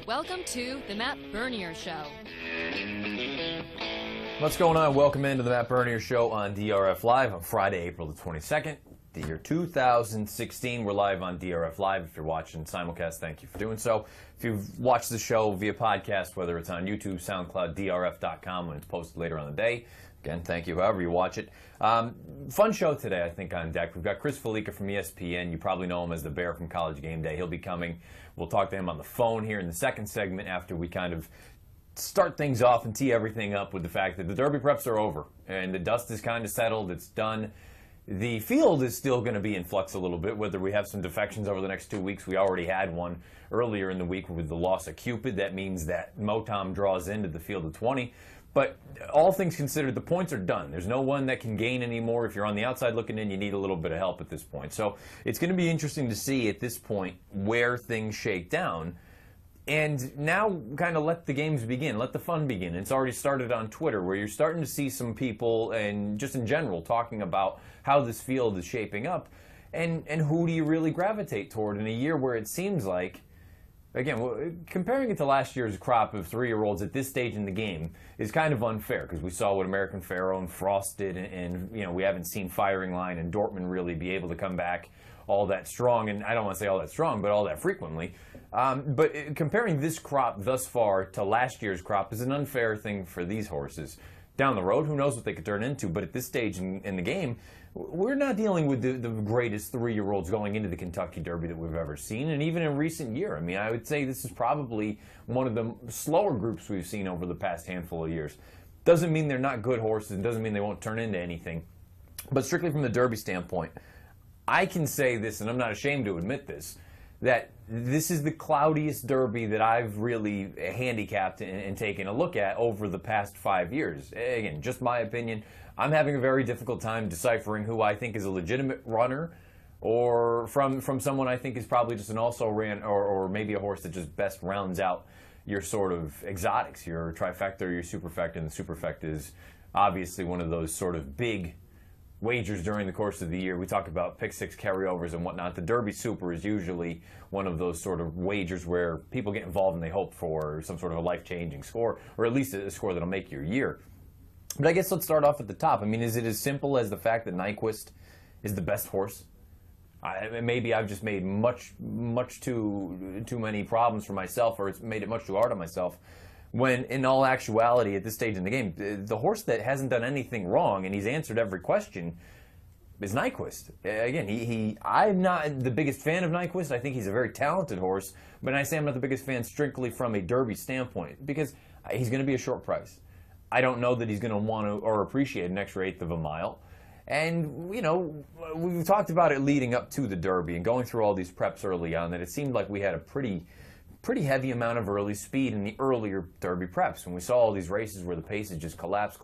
Welcome to the Matt Bernier Show. What's going on? Welcome into the Matt Bernier Show on DRF Live on Friday, April the 22nd, the year 2016. We're live on DRF Live. If you're watching simulcast, thank you for doing so. If you've watched the show via podcast, whether it's on YouTube, SoundCloud, DRF.com when it's posted later on the day, again, thank you however you watch it. Fun show today, I think, on deck. We've got Chris Fallica from ESPN. You probably know him as the Bear from College Game Day. He'll be coming. We'll talk to him on the phone here in the second segment after we kind of start things off and tee everything up with the fact that the Derby preps are over and the dust is kind of settled. It's done. The field is still going to be in flux a little bit, whether we have some defections over the next 2 weeks. We already had one earlier in the week with the loss of Cupid. That means that Motom draws into the field of 20. But all things considered, the points are done. There's no one that can gain anymore. If you're on the outside looking in, you need a little bit of help at this point. So it's going to be interesting to see at this point where things shake down. And now kind of let the games begin, let the fun begin. It's already started on Twitter where you're starting to see some people and just in general talking about how this field is shaping up and who do you really gravitate toward in a year where it seems like, again, comparing it to last year's crop of 3-year-olds at this stage in the game is kind of unfair because we saw what American Pharoah and Frost did and you know, we haven't seen Firing Line and Dortmund really be able to come back all that strong, and I don't want to say all that strong, but all that frequently. But comparing this crop thus far to last year's crop is an unfair thing for these horses. Down the road, who knows what they could turn into, but at this stage in the game, we're not dealing with the greatest 3-year-olds going into the Kentucky Derby that we've ever seen, and even in recent year. I mean, I would say this is probably one of the slower groups we've seen over the past handful of years. Doesn't mean they're not good horses, and doesn't mean they won't turn into anything. But strictly from the Derby standpoint, I can say this, and I'm not ashamed to admit this, that this is the cloudiest Derby that I've really handicapped and taken a look at over the past 5 years. Again, just my opinion. I'm having a very difficult time deciphering who I think is a legitimate runner or from someone I think is probably just an also-ran or maybe a horse that just best rounds out your sort of exotics, your trifecta or your superfecta, and the superfecta is obviously one of those sort of big wagers during the course of the year. We talk about pick six carryovers and whatnot. The Derby Super is usually one of those sort of wagers where people get involved and they hope for some sort of a life-changing score, or at least a score that'll make your year. But I guess let's start off at the top. I mean, is it as simple as the fact that Nyquist is the best horse? Maybe I've just made much too many problems for myself, or it's made it much too hard on myself. When in all actuality, at this stage in the game, the horse that hasn't done anything wrong and he's answered every question is Nyquist. Again, I'm not the biggest fan of Nyquist. I think he's a very talented horse, but I say I'm not the biggest fan strictly from a Derby standpoint because he's going to be a short price. I don't know that he's going to want to or appreciate an extra eighth of a mile. And, you know, we've talked about it leading up to the Derby and going through all these preps early on that it seemed like we had a pretty heavy amount of early speed in the earlier Derby preps. And we saw all these races where the paces just collapse.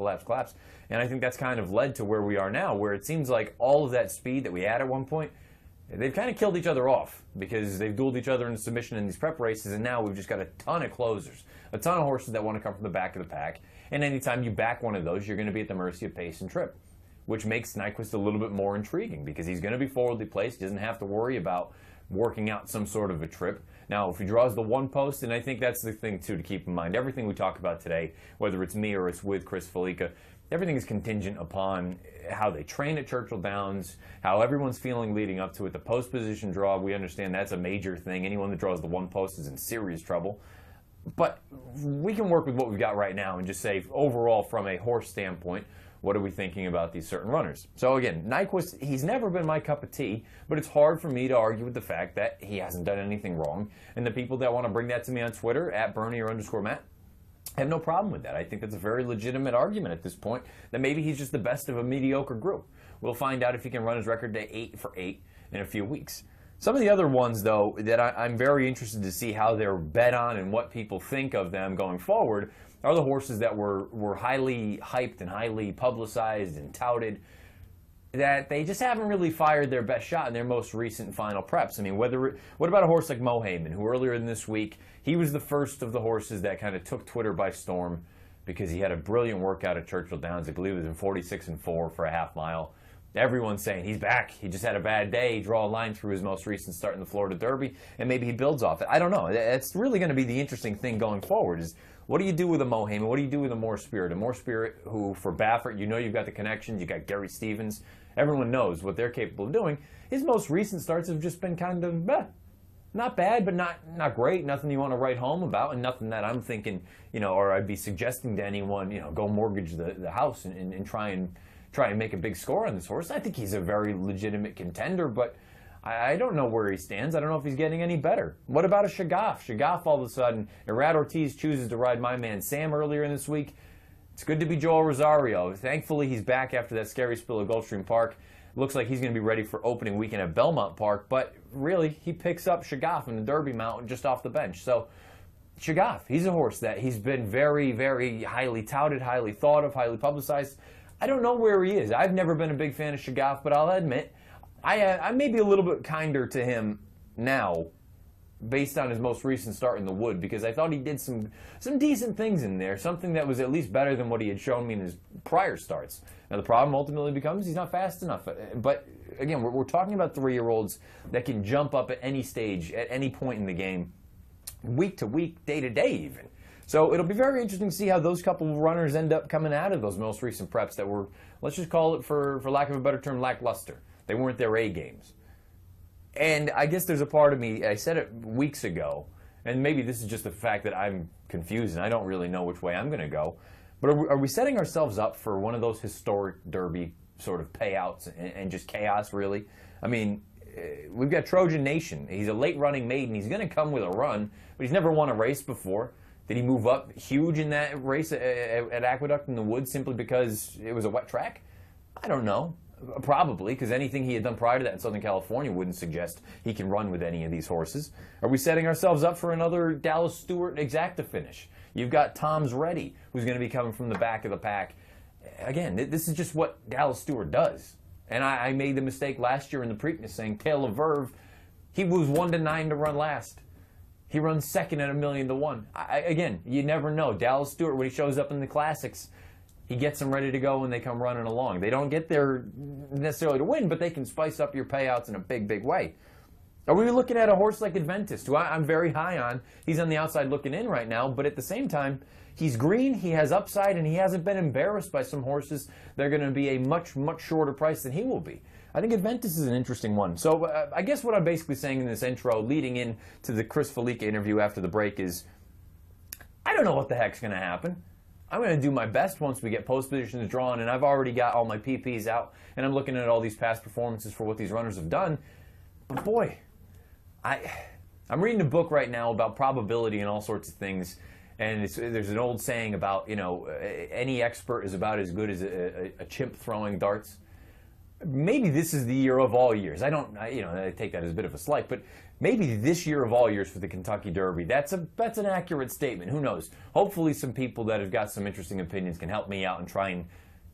And I think that's kind of led to where we are now, where it seems like all of that speed that we had at one point, they've kind of killed each other off because they've dueled each other in submission in these prep races, and now we've just got a ton of closers, a ton of horses that want to come from the back of the pack. And anytime you back one of those, you're going to be at the mercy of pace and trip, which makes Nyquist a little bit more intriguing because he's going to be forwardly placed. He doesn't have to worry about working out some sort of a trip. Now, if he draws the one post, and I think that's the thing, too, to keep in mind, everything we talk about today, whether it's me or it's with Chris Fallica, everything is contingent upon how they train at Churchill Downs, how everyone's feeling leading up to it. The post position draw, we understand that's a major thing. Anyone that draws the one post is in serious trouble. But we can work with what we've got right now and just say, overall, from a horse standpoint, what are we thinking about these certain runners? So again, Nyquist, he's never been my cup of tea, but it's hard for me to argue with the fact that he hasn't done anything wrong. And the people that want to bring that to me on Twitter, at Bernier_Matt, I have no problem with that. I think that's a very legitimate argument at this point, that maybe he's just the best of a mediocre group. We'll find out if he can run his record to 8 for 8 in a few weeks. Some of the other ones, though, that I'm very interested to see how they're bet on and what people think of them going forward are the horses that were highly hyped and highly publicized and touted, that they just haven't really fired their best shot in their most recent final preps. I mean, what about a horse like Mohaymen, who earlier in this week, he was the first of the horses that kind of took Twitter by storm because he had a brilliant workout at Churchill Downs. I believe it was in 46 and 4 for a half mile. Everyone's saying he's back. He just had a bad day. Draw a line through his most recent start in the Florida Derby, and maybe he builds off it. I don't know. It's really going to be the interesting thing going forward is what do you do with a Mo Heyman? What do you do with a Moore Spirit? A Moore Spirit who, for Baffert, you know you've got the connections. You got Gary Stevens. Everyone knows what they're capable of doing. His most recent starts have just been kind of not bad, but not great. Nothing you want to write home about, and nothing that I'm thinking, or I'd be suggesting to anyone, go mortgage the house and try and make a big score on this horse. I think he's a very legitimate contender, but I don't know where he stands. I don't know if he's getting any better. What about a Shagaf? Shagaf, all of a sudden, Irad Ortiz chooses to ride my man Sam earlier in this week. It's good to be Joel Rosario. Thankfully, he's back after that scary spill at Gulfstream Park. Looks like he's going to be ready for opening weekend at Belmont Park, but really, he picks up Shagaf in the Derby Mountain just off the bench. So, Shagaf, he's a horse that he's been very, very highly touted, highly thought of, highly publicized. I don't know where he is. I've never been a big fan of Shagaf, but I'll admit, I may be a little bit kinder to him now based on his most recent start in the Wood, because I thought he did some decent things in there, something that was at least better than what he had shown me in his prior starts. Now, the problem ultimately becomes he's not fast enough. But, again, we're talking about 3-year-olds that can jump up at any stage, at any point in the game, week to week, day to day even. So it'll be very interesting to see how those couple of runners end up coming out of those most recent preps that were, let's just call it, for lack of a better term, lackluster. They weren't their A games. And I guess there's a part of me, I said it weeks ago, and maybe this is just the fact that I'm confused and I don't really know which way I'm going to go, but are we setting ourselves up for one of those historic Derby sort of payouts and just chaos, really? I mean, we've got Trojan Nation. He's a late-running maiden. He's going to come with a run, but he's never won a race before. Did he move up huge in that race at Aqueduct in the Woods simply because it was a wet track? I don't know. Probably, because anything he had done prior to that in Southern California wouldn't suggest he can run with any of these horses. Are we setting ourselves up for another Dallas Stewart exacta finish? You've got Tom's Ready, who's going to be coming from the back of the pack. Again, this is just what Dallas Stewart does. And I made the mistake last year in the Preakness saying, Tale of Verve, he was 1-9 to run last. He runs second at 1,000,000 to 1. Again, you never know. Dallas Stewart, when he shows up in the Classics, he gets them ready to go when they come running along. They don't get there necessarily to win, but they can spice up your payouts in a big, big way. Are we looking at a horse like Adventist, who I'm very high on? He's on the outside looking in right now, but at the same time, he's green, he has upside, and he hasn't been embarrassed by some horses that are going to be a much, much shorter price than he will be. I think Adventist is an interesting one. So I guess what I'm basically saying in this intro, leading in to the Chris Felica interview after the break, is I don't know what the heck's going to happen. I'm going to do my best once we get post positions drawn, and I've already got all my PPs out, and I'm looking at all these past performances for what these runners have done. But boy, I'm reading a book right now about probability and all sorts of things, and there's an old saying about, any expert is about as good as a chimp throwing darts. Maybe this is the year of all years. I take that as a bit of a slight, but maybe this year of all years for the Kentucky Derby. That's an accurate statement. Who knows? Hopefully some people that have got some interesting opinions can help me out and try and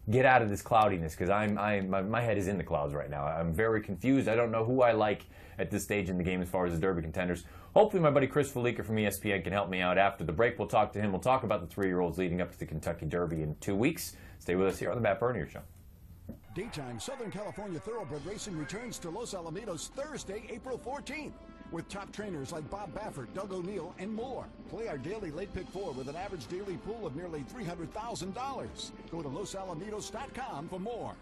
get out of this cloudiness, because my head is in the clouds right now. I'm very confused. I don't know who I like at this stage in the game as far as the Derby contenders. Hopefully my buddy Chris Felica from ESPN can help me out after the break. We'll talk to him. We'll talk about the 3-year-olds leading up to the Kentucky Derby in 2 weeks. Stay with us here on the Matt Bernier Show. Daytime Southern California Thoroughbred Racing returns to Los Alamitos Thursday, April 14th. With top trainers like Bob Baffert, Doug O'Neill, and more. Play our daily late pick 4 with an average daily pool of nearly $300,000. Go to losalamitos.com for more.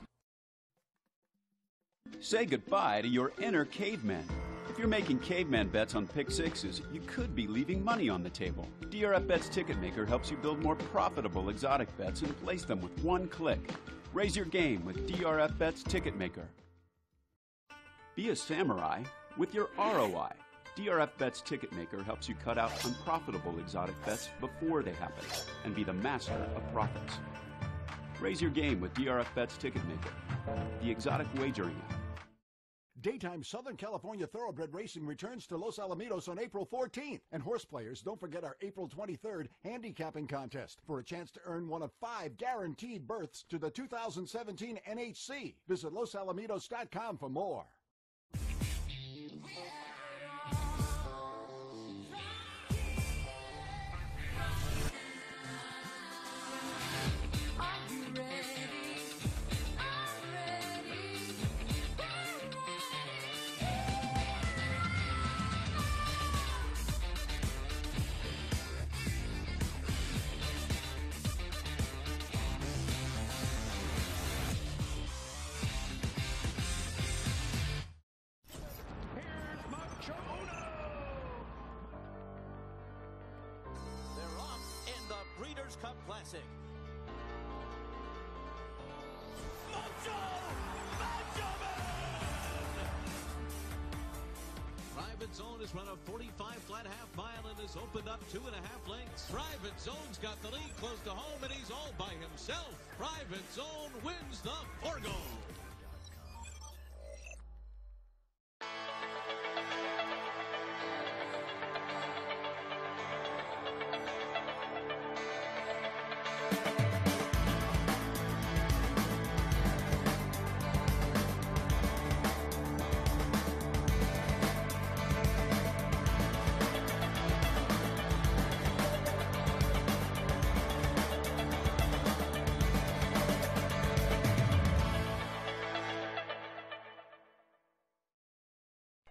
Say goodbye to your inner caveman. If you're making caveman bets on pick sixes, you could be leaving money on the table. DRF Bets Ticketmaker helps you build more profitable exotic bets and place them with one click. Raise your game with DRF Bets Ticketmaker. Be a samurai with your ROI. DRF Bets Ticketmaker helps you cut out unprofitable exotic bets before they happen and be the master of profits. Raise your game with DRF Bets Ticketmaker, the exotic wagering app. Daytime Southern California Thoroughbred Racing returns to Los Alamitos on April 14th. And horse players, don't forget our April 23rd handicapping contest for a chance to earn one of 5 guaranteed berths to the 2017 NHC. Visit losalamitos.com for more. Classic. Private Zone has run a 45 flat half mile and has opened up 2.5 lengths. Private Zone's got the lead close to home and he's all by himself. Private Zone wins the Forgo.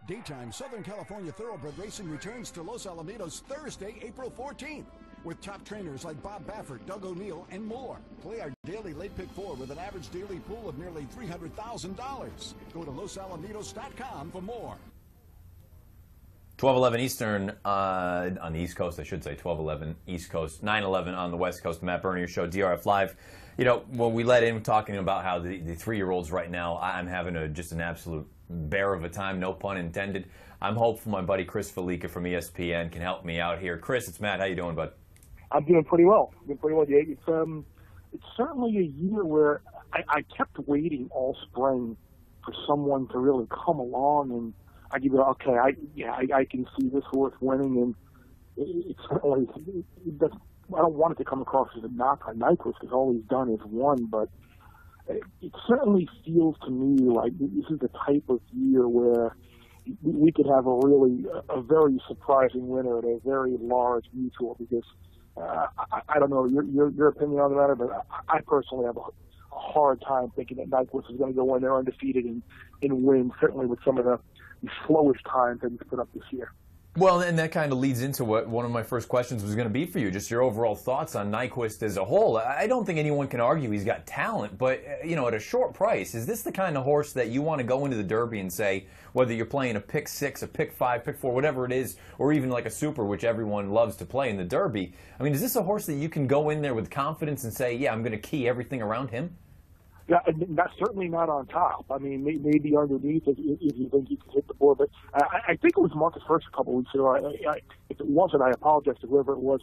Daytime Southern California Thoroughbred Racing returns to Los Alamitos Thursday, April 14th. With top trainers like Bob Baffert, Doug O'Neill, and more. Play our daily late pick 4 with an average daily pool of nearly $300,000. Go to losalamitos.com for more. 12:11 Eastern on the East Coast, I should say. 12:11 East Coast, 9:11 on the West Coast. Matt Bernier Show, DRF Live. You know, when we let in talking about how the 3-year-olds right now, I'm having just an absolute bear of a time, no pun intended. I'm hopeful my buddy Chris Felica from ESPN can help me out here. Chris, it's Matt. How you doing, bud? I'm doing pretty well. Jake. It's certainly a year where I kept waiting all spring for someone to really come along, and I give it, okay, I can see this horse winning, and it's certainly, I don't want it to come across as a knock on Nyquist because all he's done is won, but it certainly feels to me like this is the type of year where we could have a very surprising winner at a very large mutual, because I don't know your opinion on the matter, but I personally have a hard time thinking that Nyquist is going to go in there undefeated and win, certainly with some of the slowish times that he's put up this year. Well, and that kind of leads into what one of my first questions was going to be for you, just your overall thoughts on Nyquist as a whole. I don't think anyone can argue he's got talent, but, you know, at a short price, is this the kind of horse that you want to go into the Derby and say, whether you're playing a pick 6, a pick 5, pick 4, whatever it is, or even like a super, which everyone loves to play in the Derby? I mean, is this a horse that you can go in there with confidence and say, yeah, I'm going to key everything around him? Yeah, that's certainly not on top. I mean, maybe underneath if you think you can hit the board. But I think it was Marcus Hirsch a couple of weeks ago. If it wasn't, I apologize to whoever it was.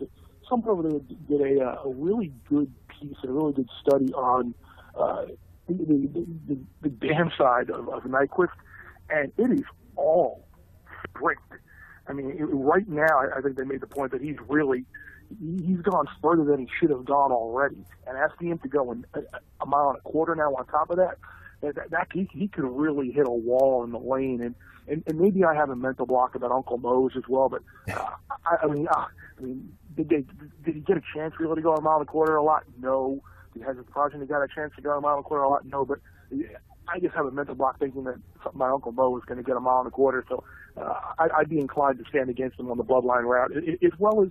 Someone over there did a really good piece, a really good study on the dam side of Nyquist, and it is all sprint. I mean, right now, I think they made the point that he's gone further than he should have gone already. And asking him to go a mile and a quarter now on top of that he could really hit a wall in the lane. And maybe I have a mental block about Uncle Mose as well. But I mean, did he get a chance really to go a mile and a quarter a lot? No. Has his progeny got a chance to go a mile and a quarter a lot? No. But I just have a mental block thinking that my Uncle Mo is going to get a mile and a quarter. So I'd be inclined to stand against him on the bloodline route, as well as.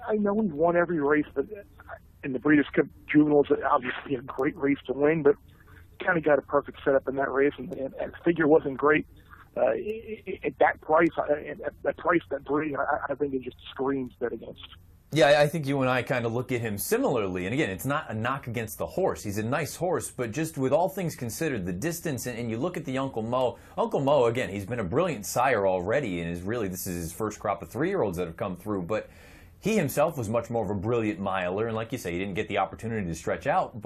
I know he's won every race, but in the Breeders' Cup Juveniles, obviously a great race to win, but kind of got a perfect setup in that race, and the figure wasn't great. At that price, that breed, I think it just screams bet against. Yeah, I think you and I kind of look at him similarly. And again, it's not a knock against the horse. He's a nice horse, but just with all things considered, the distance, and you look at the Uncle Mo. Uncle Mo, again, he's been a brilliant sire already, and this is his first crop of 3-year-olds that have come through. But he himself was much more of a brilliant miler, and like you say, he didn't get the opportunity to stretch out,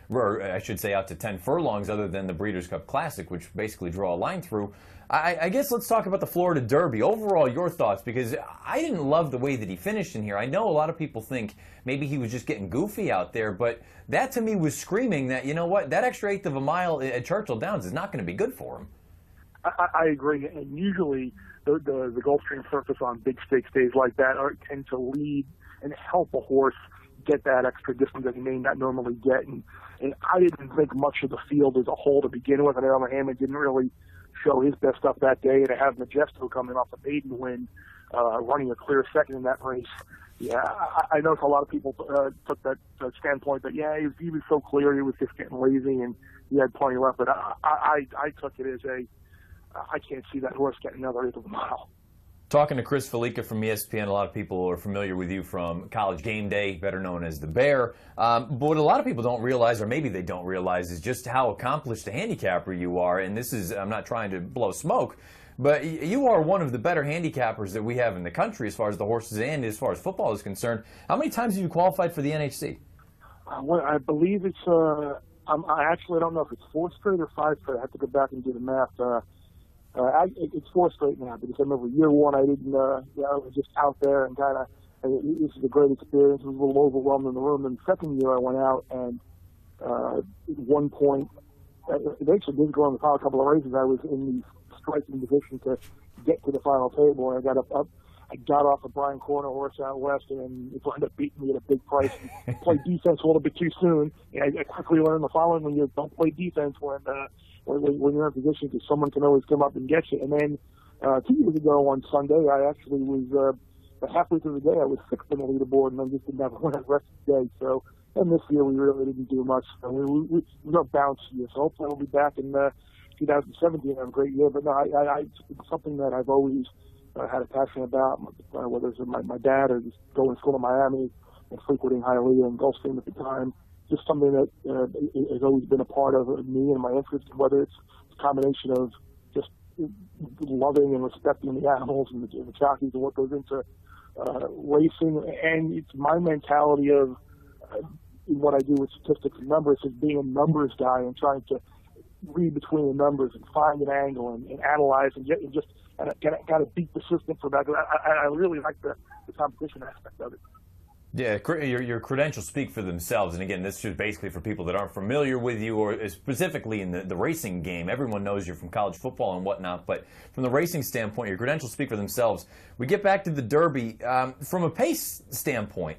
or I should say out to 10 furlongs other than the Breeders' Cup Classic, which basically draw a line through. I guess let's talk about the Florida Derby. Overall, your thoughts, because I didn't love the way that he finished in here. I know a lot of people think maybe he was just getting goofy out there, but that to me was screaming that, you know what, that extra eighth of a mile at Churchill Downs is not going to be good for him. I agree, and usually the Gulfstream surface on big stakes days like that tend to lead and help a horse get that extra distance that he may not normally get. And I didn't think much of the field as a whole to begin with. And Elmer Hammond didn't really show his best stuff that day. And to have Majesto coming off a maiden win, running a clear second in that race, yeah, I know a lot of people took that standpoint that, yeah, he was so clear, he was just getting lazy and he had plenty left. But I took it as I can't see that horse getting another eighth of a mile. Talking to Chris Fallica from ESPN, a lot of people are familiar with you from College Game Day, better known as the Bear. But what a lot of people don't realize, or maybe they don't realize, is just how accomplished a handicapper you are. And this is, I'm not trying to blow smoke, but you are one of the better handicappers that we have in the country as far as the horses and as far as football is concerned. How many times have you qualified for the NHC? Well, I believe it's, I actually don't know if it's 4 straight or 5 straight. I have to go back and do the math. It's 4 straight now, because I remember year 1 I didn't, I was just out there and kind of, this is a great experience. It was a little overwhelmed in the room. And the second year I went out and at one point, eventually didn't go on the final couple of races. I was in the striking position to get to the final table, and I got I got off a Brian Corner horse out west, and it ended up beating me at a big price. And played defense a little bit too soon. And I quickly learned the following year: don't play defense when you're in position, because someone can always come up and get you. And then 2 years ago on Sunday, I actually was halfway through the day, I was 6th on the leaderboard, and I just didn't have a win the rest of the day. So, and this year we really didn't do much. So we got bounce here. So hopefully we'll be back in 2017 have a great year. But no, it's something that I've always had a passion about, whether it's my dad or just going to school in Miami and frequenting Hialeah and Gulfstream at the time. Just something that has always been a part of me and my interest, whether it's a combination of just loving and respecting the animals and the jockeys and what goes into racing. And it's my mentality of what I do with statistics and numbers is being a numbers guy and trying to read between the numbers and find an angle and analyze and just kind of beat the system for that. I really like the competition aspect of it. Yeah, your credentials speak for themselves. And again, this is basically for people that aren't familiar with you, or specifically in the racing game. Everyone knows you're from college football and whatnot, but from the racing standpoint, your credentials speak for themselves. We get back to the Derby. From a pace standpoint,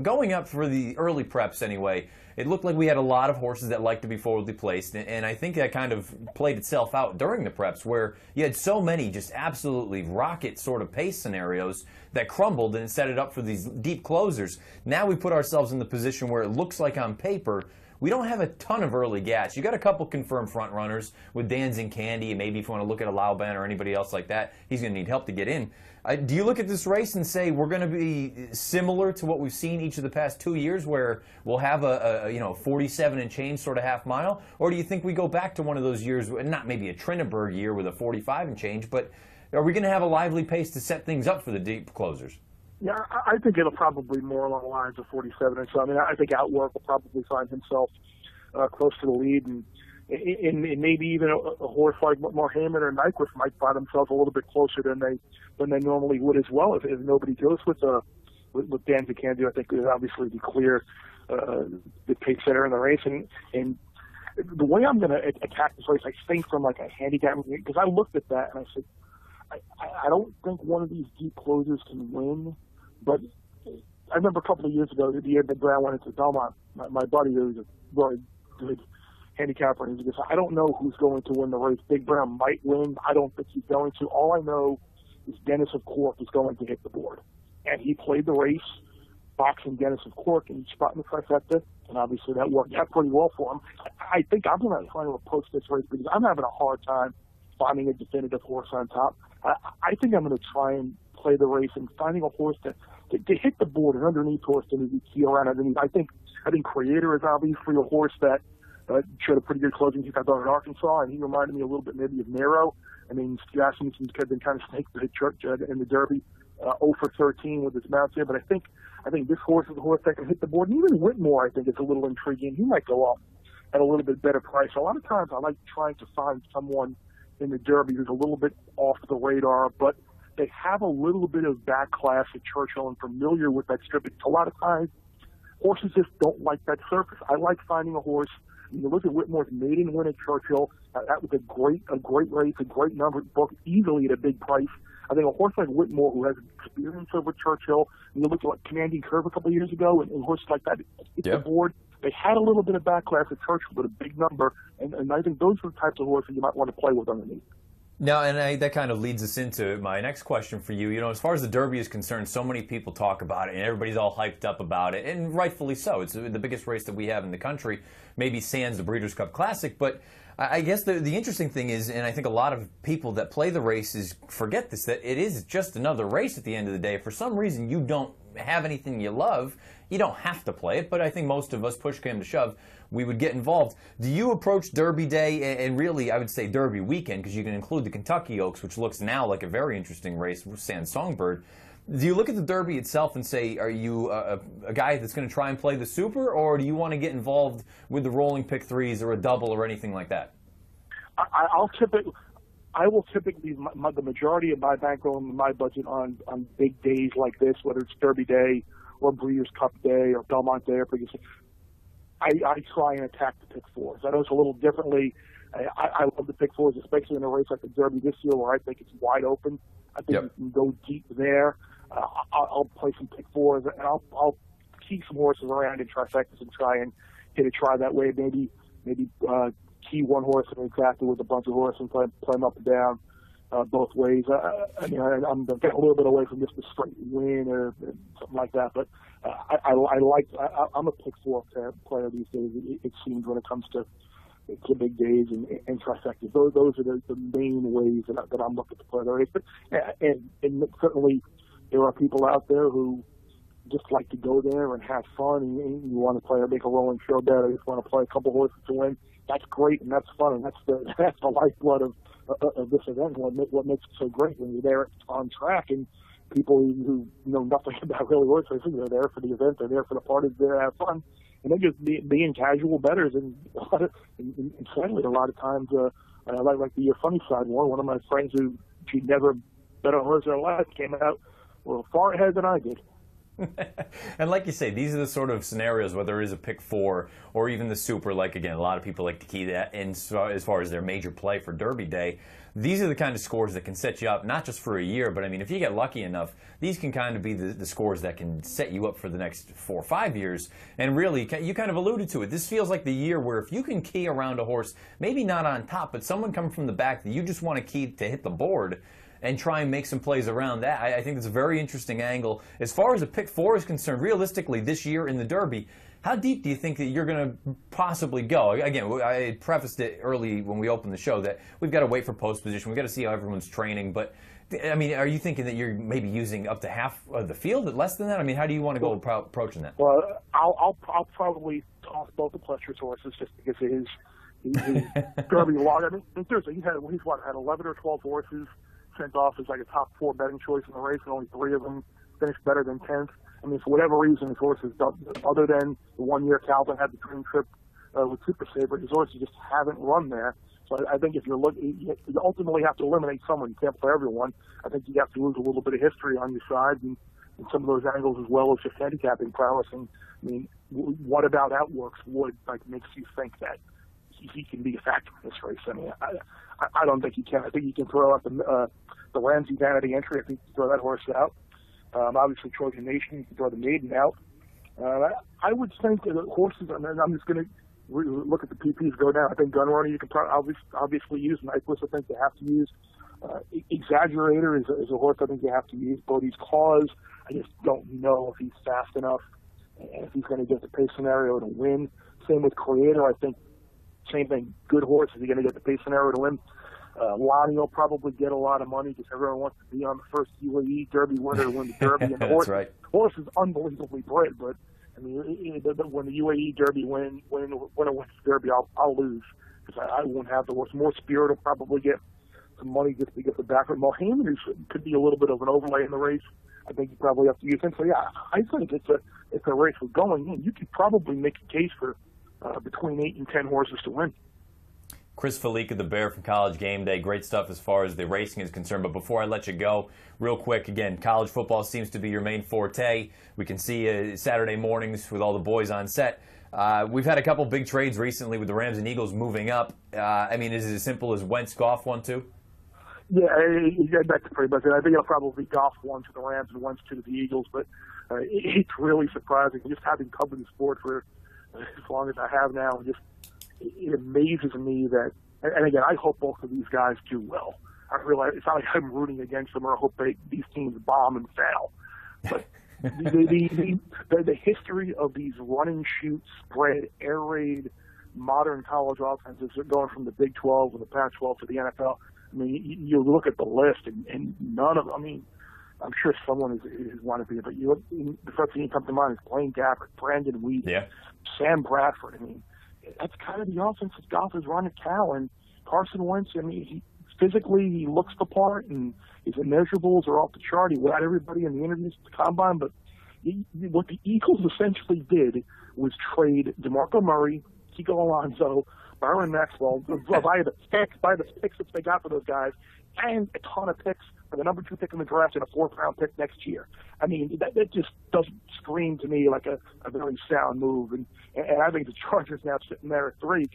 going up for the early preps anyway, it looked like we had a lot of horses that like to be forwardly placed, and I think that kind of played itself out during the preps, where you had so many just absolutely rocket sort of pace scenarios that crumbled and set it up for these deep closers. Now we put ourselves in the position where it looks like on paper we don't have a ton of early gats. You got a couple confirmed front runners with Dancing Candy, and maybe if you want to look at a Lauban or anybody else like that, he's going to need help to get in. Do you look at this race and say we're going to be similar to what we've seen each of the past 2 years, where we'll have a 47 and change sort of half mile, or do you think we go back to one of those years, not maybe a Trinneberg year with a 45 and change, but are we going to have a lively pace to set things up for the deep closers? Yeah, I think it'll probably more along the lines of 47 and so. I mean, I think Outwork will probably find himself close to the lead, and maybe even a horse like Mohammed or Nyquist might find themselves a little bit closer than they normally would as well if nobody goes with Dancing Candy. I think is obviously the clear the pace setter in the race, and the way I'm going to attack this race, I think from like a handicap, because I looked at that and I said, I don't think one of these deep closers can win. But I remember a couple of years ago, the year that Brown went into Belmont, my buddy who was a very good handicapper, and he goes, I don't know who's going to win the race. Big Brown might win. I don't think he's going to. All I know is Dennis of Cork is going to hit the board. And he played the race, boxing Dennis of Cork in each spot in the trifecta, and obviously that worked out pretty well for him. I think I'm going to try to approach this race because I'm having a hard time finding a definitive horse on top. I think I'm going to try and play the race and finding a horse to hit the board, and underneath horse to maybe key around underneath. I think Creator is obviously a horse that showed a pretty good closing heat I thought in Arkansas, and he reminded me a little bit maybe of Nero. I mean, Steve Asmussen's been kind of snaked the church in the Derby, 0 for 13 with his mounts here, but I think this horse is a horse that can hit the board. And even Whitmore, I think, is a little intriguing. He might go off at a little bit better price. A lot of times I like trying to find someone in the Derby who's a little bit off the radar, but they have a little bit of back class at Churchill and familiar with that strip. A lot of times, horses just don't like that surface. I like finding a horse. You look at Whitmore's maiden win at Churchill. That was a great race, a great number, booked easily at a big price. I think a horse like Whitmore, who has experience over Churchill, and you look at like Commanding Curve a couple of years ago, and horses like that hit the board. They had a little bit of back class at Churchill, but a big number, and I think those are the types of horses you might want to play with underneath. Now, and that kind of leads us into my next question for you. You know, as far as the Derby is concerned, so many people talk about it, and everybody's all hyped up about it, and rightfully so. It's the biggest race that we have in the country, maybe sans the Breeders' Cup Classic. But I guess the interesting thing is, and I think a lot of people that play the races forget this, that it is just another race at the end of the day. If for some reason you don't have anything you love, you don't have to play it, but I think most of us, push came to shove, we would get involved. Do you approach Derby Day, and really I would say Derby weekend, because you can include the Kentucky Oaks, which looks now like a very interesting race with Sans Songbird. Do you look at the Derby itself and say, are you a guy that's going to try and play the Super, or do you want to get involved with the rolling pick threes or a double or anything like that? I will typically the majority of my bankroll and my budget on big days like this, whether it's Derby Day or Breeders' Cup Day or Belmont Day or Previous. I try and attack the pick fours. I know it's a little differently. I love the pick fours, especially in a race like the Derby this year where I think it's wide open. I think you can go deep there. I'll play some pick fours, and I'll keep some horses around in trifectas and try and get a try that way. Maybe key one horse and exactly with a bunch of horses and play them up and down both ways. I mean, I'm getting a little bit away from just a straight win or something like that, but I'm a pick four player these days. It seems when it comes to big days and trifectas. Those are the main ways that I'm looking to play the race. But, and certainly there are people out there who just like to go there and have fun, and you want to play or make a rolling show bet, or you just want to play a couple horses to win. That's great, and that's fun, and that's the lifeblood of this event. What makes it so great when you're there on track, and people who know nothing about really horse racing, they're there for the event, they're there for the parties, they're there to have fun, and they're just being casual bettors. And sadly, a lot of times, I like the funny side. One of my friends who she never bet on horse in her life came out far ahead than I did. And like you say, these are the sort of scenarios where there is a pick four or even the Super, like, again, a lot of people like to key that in as far as their major play for Derby Day. These are the kind of scores that can set you up, not just for a year, but I mean, if you get lucky enough, these can kind of be the scores that can set you up for the next 4 or 5 years. And really, you kind of alluded to it. This feels like the year where if you can key around a horse, maybe not on top, but someone coming from the back that you just want to key to hit the board and try and make some plays around that. I think it's a very interesting angle. As far as a pick four is concerned, realistically, this year in the Derby, how deep do you think that you're going to possibly go? Again, I prefaced it early when we opened the show that we've got to wait for post position. We've got to see how everyone's training. But, I mean, are you thinking that you're maybe using up to half of the field, less than that? I mean, how do you want to go approaching that? Well, I'll probably toss both the Pleasures horses just because his Derby log. I mean, seriously, he's had 11 or 12 horses sent off as like a top 4 betting choice in the race, and only 3 of them finished better than 10th. I mean, for whatever reason, his horses, other than the 1 year Calvin had the dream trip with Super Sabre, his horses just haven't run there. So I think if you're looking, you ultimately have to eliminate someone. You can't play everyone. I think you have to lose a little bit of history on your side and some of those angles, as well as just handicapping prowess. And I mean, what about Outworks Wood makes you think that he can be a factor in this race? I mean, I don't think he can. I think he can throw out the Ramsey Vanity Entry. I think he can throw that horse out. Obviously, Trojan Nation, you can throw the Maiden out. I would think that horses, and I'm just going to look at the PPs go down. I think Gunrunner you can obviously use. Nyquist, I think you have to use. Exaggerator is a horse I think you have to use. Bodie's Cause, I just don't know if he's fast enough and if he's going to get the pace scenario to win. Same with Creator. I think same thing. Good horse. Is he going to get the pace scenario to win? Lonnie will probably get a lot of money because everyone wants to be on the first UAE Derby winner to win the Derby. And the horse is unbelievably bred, but I mean, when the UAE Derby winner wins the Derby, I'll lose because I won't have the horse. More Spirit will probably get some money just because of background. Mohamed could be a little bit of an overlay in the race. I think you probably have to use him. So yeah, I think it's a race with going in. You could probably make a case for between 8 and 10 horses to win. Chris Felica, the Bear from College Game Day. Great stuff as far as the racing is concerned. But before I let you go, real quick, again, college football seems to be your main forte. We can see Saturday mornings with all the boys on set. We've had a couple big trades recently with the Rams and Eagles moving up. I mean, is it as simple as Wentz, Goff 1-2? Yeah, that's pretty much it. I think it'll probably be Goff 1 to the Rams and Wentz 2 to the Eagles. But it's really surprising. Just having covered the sport for as long as I have now, it amazes me that, and again, I hope both of these guys do well. I realize it's not like I'm rooting against them or hope these teams bomb and fail. But the history of these run and shoot, spread, air raid, modern college offenses going from the Big 12 and the Pac-12 to the NFL. I mean, you look at the list, and none of them, I mean, I'm sure someone is one of them, but you look, the first thing that comes to mind is Blaine Gabbert, Brandon Wheat, Sam Bradford. I mean, that's kind of the offense that Goff is running at Cal. And Carson Wentz, I mean, physically he looks the part, and his immeasurables are off the chart. He led everybody in the interviews at the Combine, but what the Eagles essentially did was trade DeMarco Murray, Kiko Alonso, Byron Maxwell, by the picks that they got for those guys, and a ton of picks for the number 2 pick in the draft and a 4th-round pick next year. I mean, that just doesn't scream to me like a very sound move. And I think the Chargers now sitting there at 3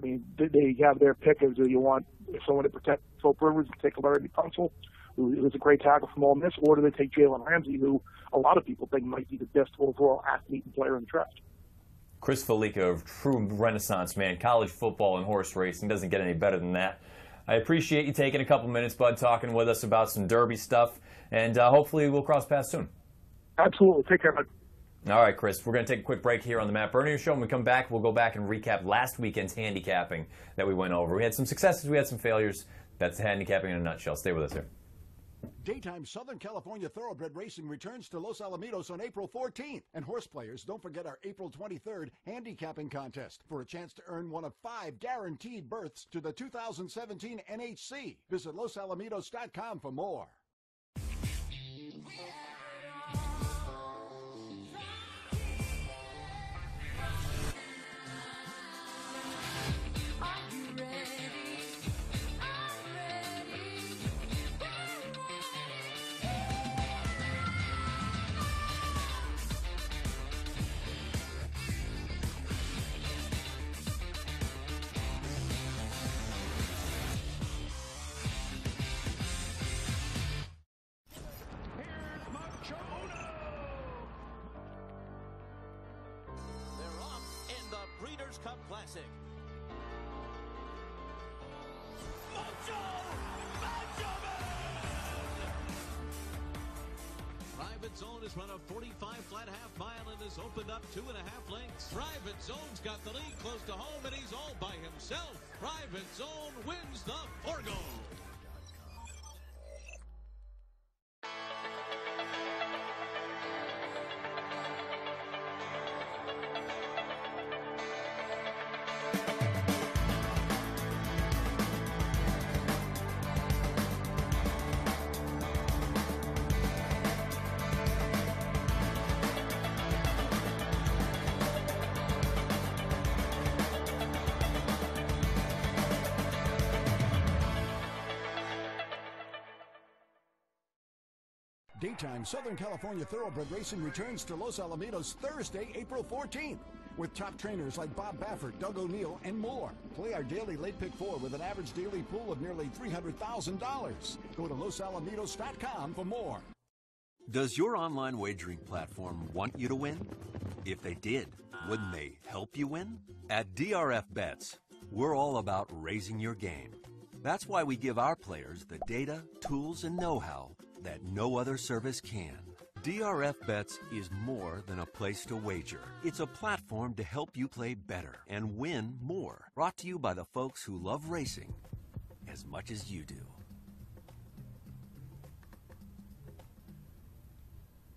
they have their pick as do you want someone to protect Philip Rivers and take Larry Tunsil, who is a great tackle from Ole Miss, or do they take Jalen Ramsey, who a lot of people think might be the best overall athlete and player in the draft? Chris Felica, a true renaissance man. College football and horse racing doesn't get any better than that. I appreciate you taking a couple minutes, Bud, talking with us about some Derby stuff, and hopefully we'll cross paths soon. Absolutely. Take care, Bud. All right, Chris, we're going to take a quick break here on the Matt Bernier Show. When we come back, we'll go back and recap last weekend's handicapping that we went over. We had some successes, we had some failures. That's handicapping in a nutshell. Stay with us here. Daytime Southern California Thoroughbred Racing returns to Los Alamitos on April 14th. And horse players, don't forget our April 23rd handicapping contest for a chance to earn one of 5 guaranteed berths to the 2017 NHC. Visit losalamitos.com for more. Breeders' Cup Classic. Private Zone has run a 45 flat half mile and has opened up 2.5 lengths. Private Zone's got the lead close to home, and he's all by himself. Private Zone wins the Forgo. Daytime Southern California Thoroughbred Racing returns to Los Alamitos Thursday, April 14th. With top trainers like Bob Baffert, Doug O'Neill, and more. Play our daily late pick 4 with an average daily pool of nearly $300,000. Go to losalamitos.com for more. Does your online wagering platform want you to win? If they did, wouldn't they help you win? At DRF Bets, we're all about raising your game. That's why we give our players the data, tools, and know-how that no other service can. DRF Bets is more than a place to wager. It's a platform to help you play better and win more. Brought to you by the folks who love racing as much as you do.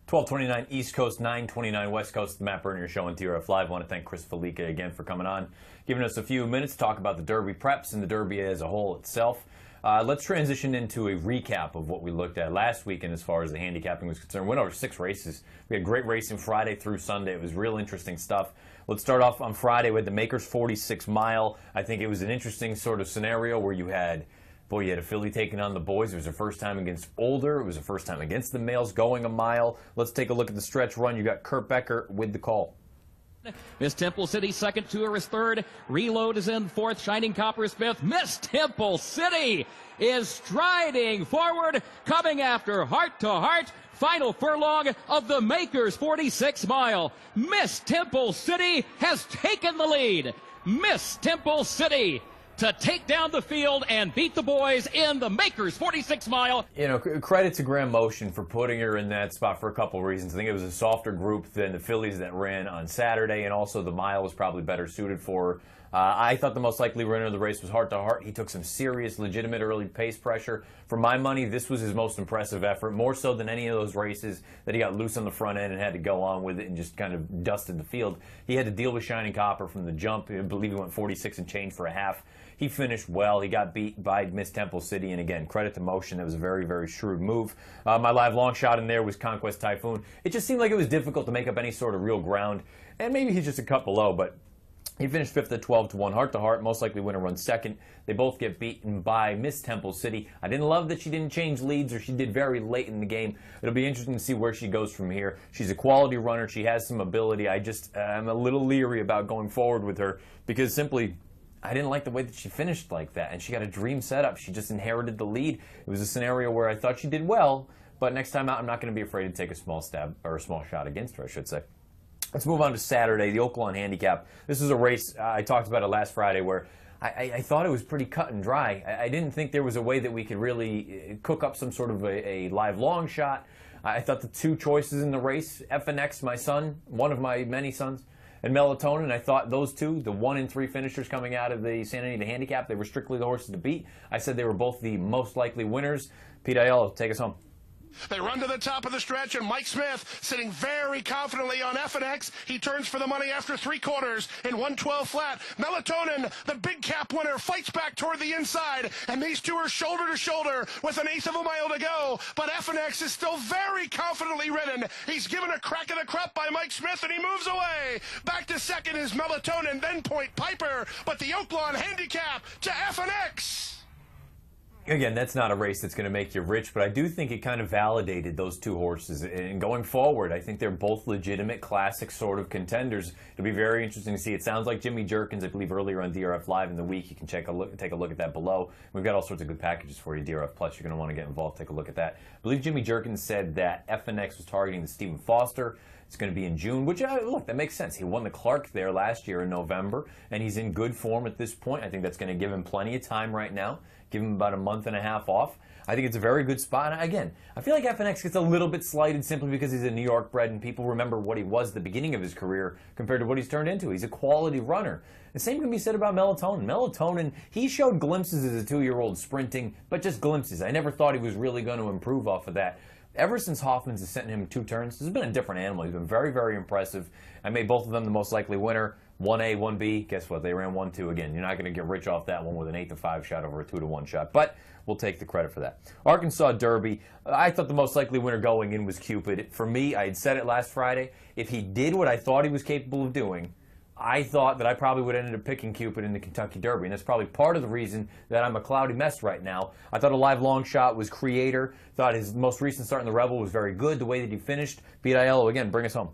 1229 East Coast, 929 West Coast, the Matt Bernier Show on DRF Live. I want to thank Chris Felica again for coming on, giving us a few minutes to talk about the Derby preps and the Derby as a whole itself. Let's transition into a recap of what we looked at last weekend as far as the handicapping was concerned. We went over 6 races. We had great racing Friday through Sunday. It was real interesting stuff. Let's start off on Friday with the Makers 46 mile. I think it was an interesting sort of scenario where you had a filly taking on the boys. It was the first time against Older. It was the first time against the males going a mile. Let's take a look at the stretch run. You got Kurt Becker with the call. Miss Temple City second, Tour is third. Reload is in fourth. Shining Copper is fifth. Miss Temple City is striding forward, coming after Heart to Heart. Final furlong of the Makers 46 mile. Miss Temple City has taken the lead. Miss Temple City to take down the field and beat the boys in the Makers 46 mile. You know, credit to Graham Motion for putting her in that spot for a couple of reasons. I think it was a softer group than the fillies that ran on Saturday, and also the mile was probably better suited for her. I thought the most likely winner of the race was Heart to Heart. He took some serious, legitimate early pace pressure. For my money, this was his most impressive effort, more so than any of those races that he got loose on the front end and had to go on with it and just kind of dusted the field. He had to deal with Shining Copper from the jump. I believe he went 46 and change for a half. He finished well. He got beat by Miss Temple City, and again, credit to Motion. That was a very, very shrewd move. My live long shot in there was Conquest Typhoon. It just seemed like it was difficult to make up any sort of real ground, and maybe he's just a cut below, but he finished 5th at 12-1. Heart to Heart, most likely winner, runs 2nd. They both get beaten by Miss Temple City. I didn't love that she didn't change leads, or she did very late in the game. It'll be interesting to see where she goes from here. She's a quality runner. She has some ability. I'm a little leery about going forward with her because simply I didn't like the way that she finished like that, and she got a dream setup. She just inherited the lead. It was a scenario where I thought she did well, but next time out I'm not going to be afraid to take a small stab, or a small shot against her, I should say. Let's move on to Saturday, the Oaklawn Handicap. This is a race, I talked about it last Friday, where I thought it was pretty cut and dry. I didn't think there was a way that we could really cook up some sort of a live long shot. I thought the two choices in the race, FNX, my son, one of my many sons, and Melatonin, I thought those two, the 1 and 3 finishers coming out of the Santa Anita Handicap, they were strictly the horses to beat. I said they were both the most likely winners. Pete Aiello, take us home. They run to the top of the stretch, and Mike Smith sitting very confidently on FNX. He turns for the money after 3/4 in 112 flat. Melatonin, the big cap winner, fights back toward the inside, and these two are shoulder to shoulder with 1/8 of a mile to go. But FNX is still very confidently ridden. He's given a crack of the crop by Mike Smith, and he moves away. Back to second is Melatonin, then Point Piper, but the Oaklawn Handicap to FNX. Again, that's not a race that's going to make you rich, but I do think it kind of validated those two horses. And going forward, I think they're both legitimate, classic sort of contenders. It'll be very interesting to see. It sounds like Jimmy Jerkins, I believe, earlier on DRF Live in the week. You can take a look at that below. We've got all sorts of good packages for you, DRF Plus. You're going to want to get involved. Take a look at that. I believe Jimmy Jerkins said that FNX was targeting the Stephen Foster. It's going to be in June, which, look, that makes sense. He won the Clark there last year in November, and he's in good form at this point. I think that's going to give him plenty of time right now. Give him about a month and a half off. I think it's a very good spot. And again, I feel like FNX gets a little bit slighted simply because he's a New York bred and people remember what he was at the beginning of his career compared to what he's turned into. He's a quality runner. The same can be said about Melatonin. Melatonin, he showed glimpses as a 2-year-old sprinting, but just glimpses. I never thought he was really going to improve off of that. Ever since Hoffman's has sent him 2 turns, this has been a different animal. He's been very, very impressive. I made both of them the most likely winner. 1A, 1B. Guess what? They ran 1-2 again. You're not going to get rich off that one with an 8-5 shot over a 2-1 shot. But we'll take the credit for that. Arkansas Derby. I thought the most likely winner going in was Cupid. For me, I had said it last Friday. If he did what I thought he was capable of doing, I thought that I probably would have ended up picking Cupid in the Kentucky Derby, and that's probably part of the reason that I'm a cloudy mess right now. I thought a live long shot was Creator. Thought his most recent start in the Rebel was very good, the way that he finished. Pete Aiello, again, bring us home.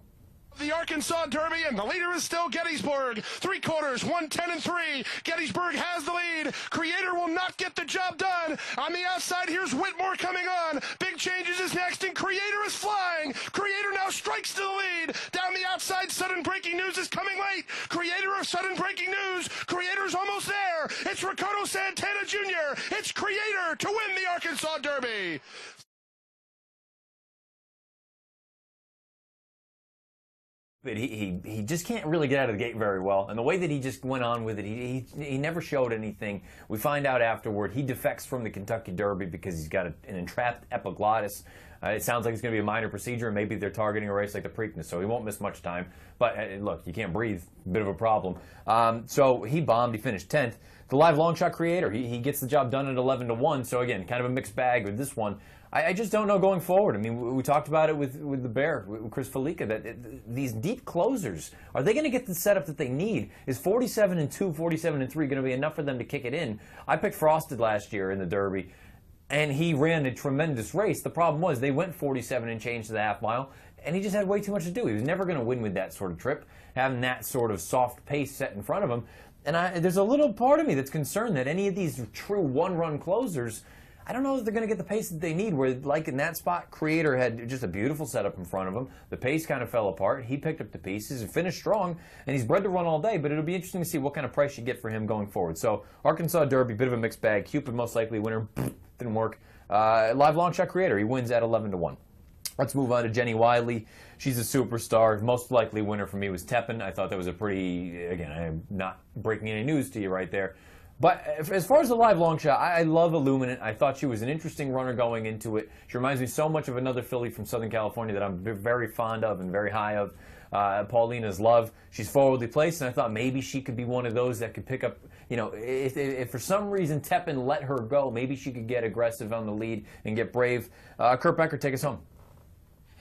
The Arkansas Derby, and the leader is still Gettysburg. 3/4, 110 and 3. Gettysburg has the lead. Creator will not get the job done. On the outside, here's Whitmore coming on. Big Changes is next, and Creator is flying. Creator now strikes to the lead. Down the outside, Sudden Breaking News is coming late. Creator of Sudden Breaking News. Creator's almost there. It's Ricardo Santana Jr. It's Creator to win the Arkansas Derby. But he just can't really get out of the gate very well. And the way that he just went on with it, he never showed anything. We find out afterward he defects from the Kentucky Derby because he's got an entrapped epiglottis. It sounds like it's going to be a minor procedure, and maybe they're targeting a race like the Preakness, so he won't miss much time. But look, you can't breathe, bit of a problem. So he bombed. He finished 10th. The live long shot Creator, he gets the job done at 11-1. So again, kind of a mixed bag with this one. I just don't know going forward. I mean, we talked about it with the Bear, with Chris Felica, that these deep closers, are they going to get the setup that they need? Is 47-2, 47-3 going to be enough for them to kick it in? I picked Frosted last year in the Derby, and he ran a tremendous race. The problem was they went 47 and change to the half mile, and he just had way too much to do. He was never going to win with that sort of trip, having that sort of soft pace set in front of him. And there's a little part of me that's concerned that any of these true one-run closers, I don't know if they're going to get the pace that they need, where, like in that spot, Creator had just a beautiful setup in front of him. The pace kind of fell apart. He picked up the pieces and finished strong, and he's bred to run all day, but it'll be interesting to see what kind of price you get for him going forward. So, Arkansas Derby, bit of a mixed bag. Cupid, most likely winner. Didn't work. Live long shot Creator. He wins at 11-1. Let's move on to Jenny Wiley. She's a superstar. Most likely winner for me was Tepin. I thought that was a pretty, again, I'm not breaking any news to you right there. But as far as the live long shot, I love Illuminant. I thought she was an interesting runner going into it. She reminds me so much of another filly from Southern California that I'm very fond of and very high of, Paulina's Love. She's forwardly placed, and I thought maybe she could be one of those that could pick up, if for some reason Tepin let her go, maybe she could get aggressive on the lead and get brave. Kurt Becker, take us home.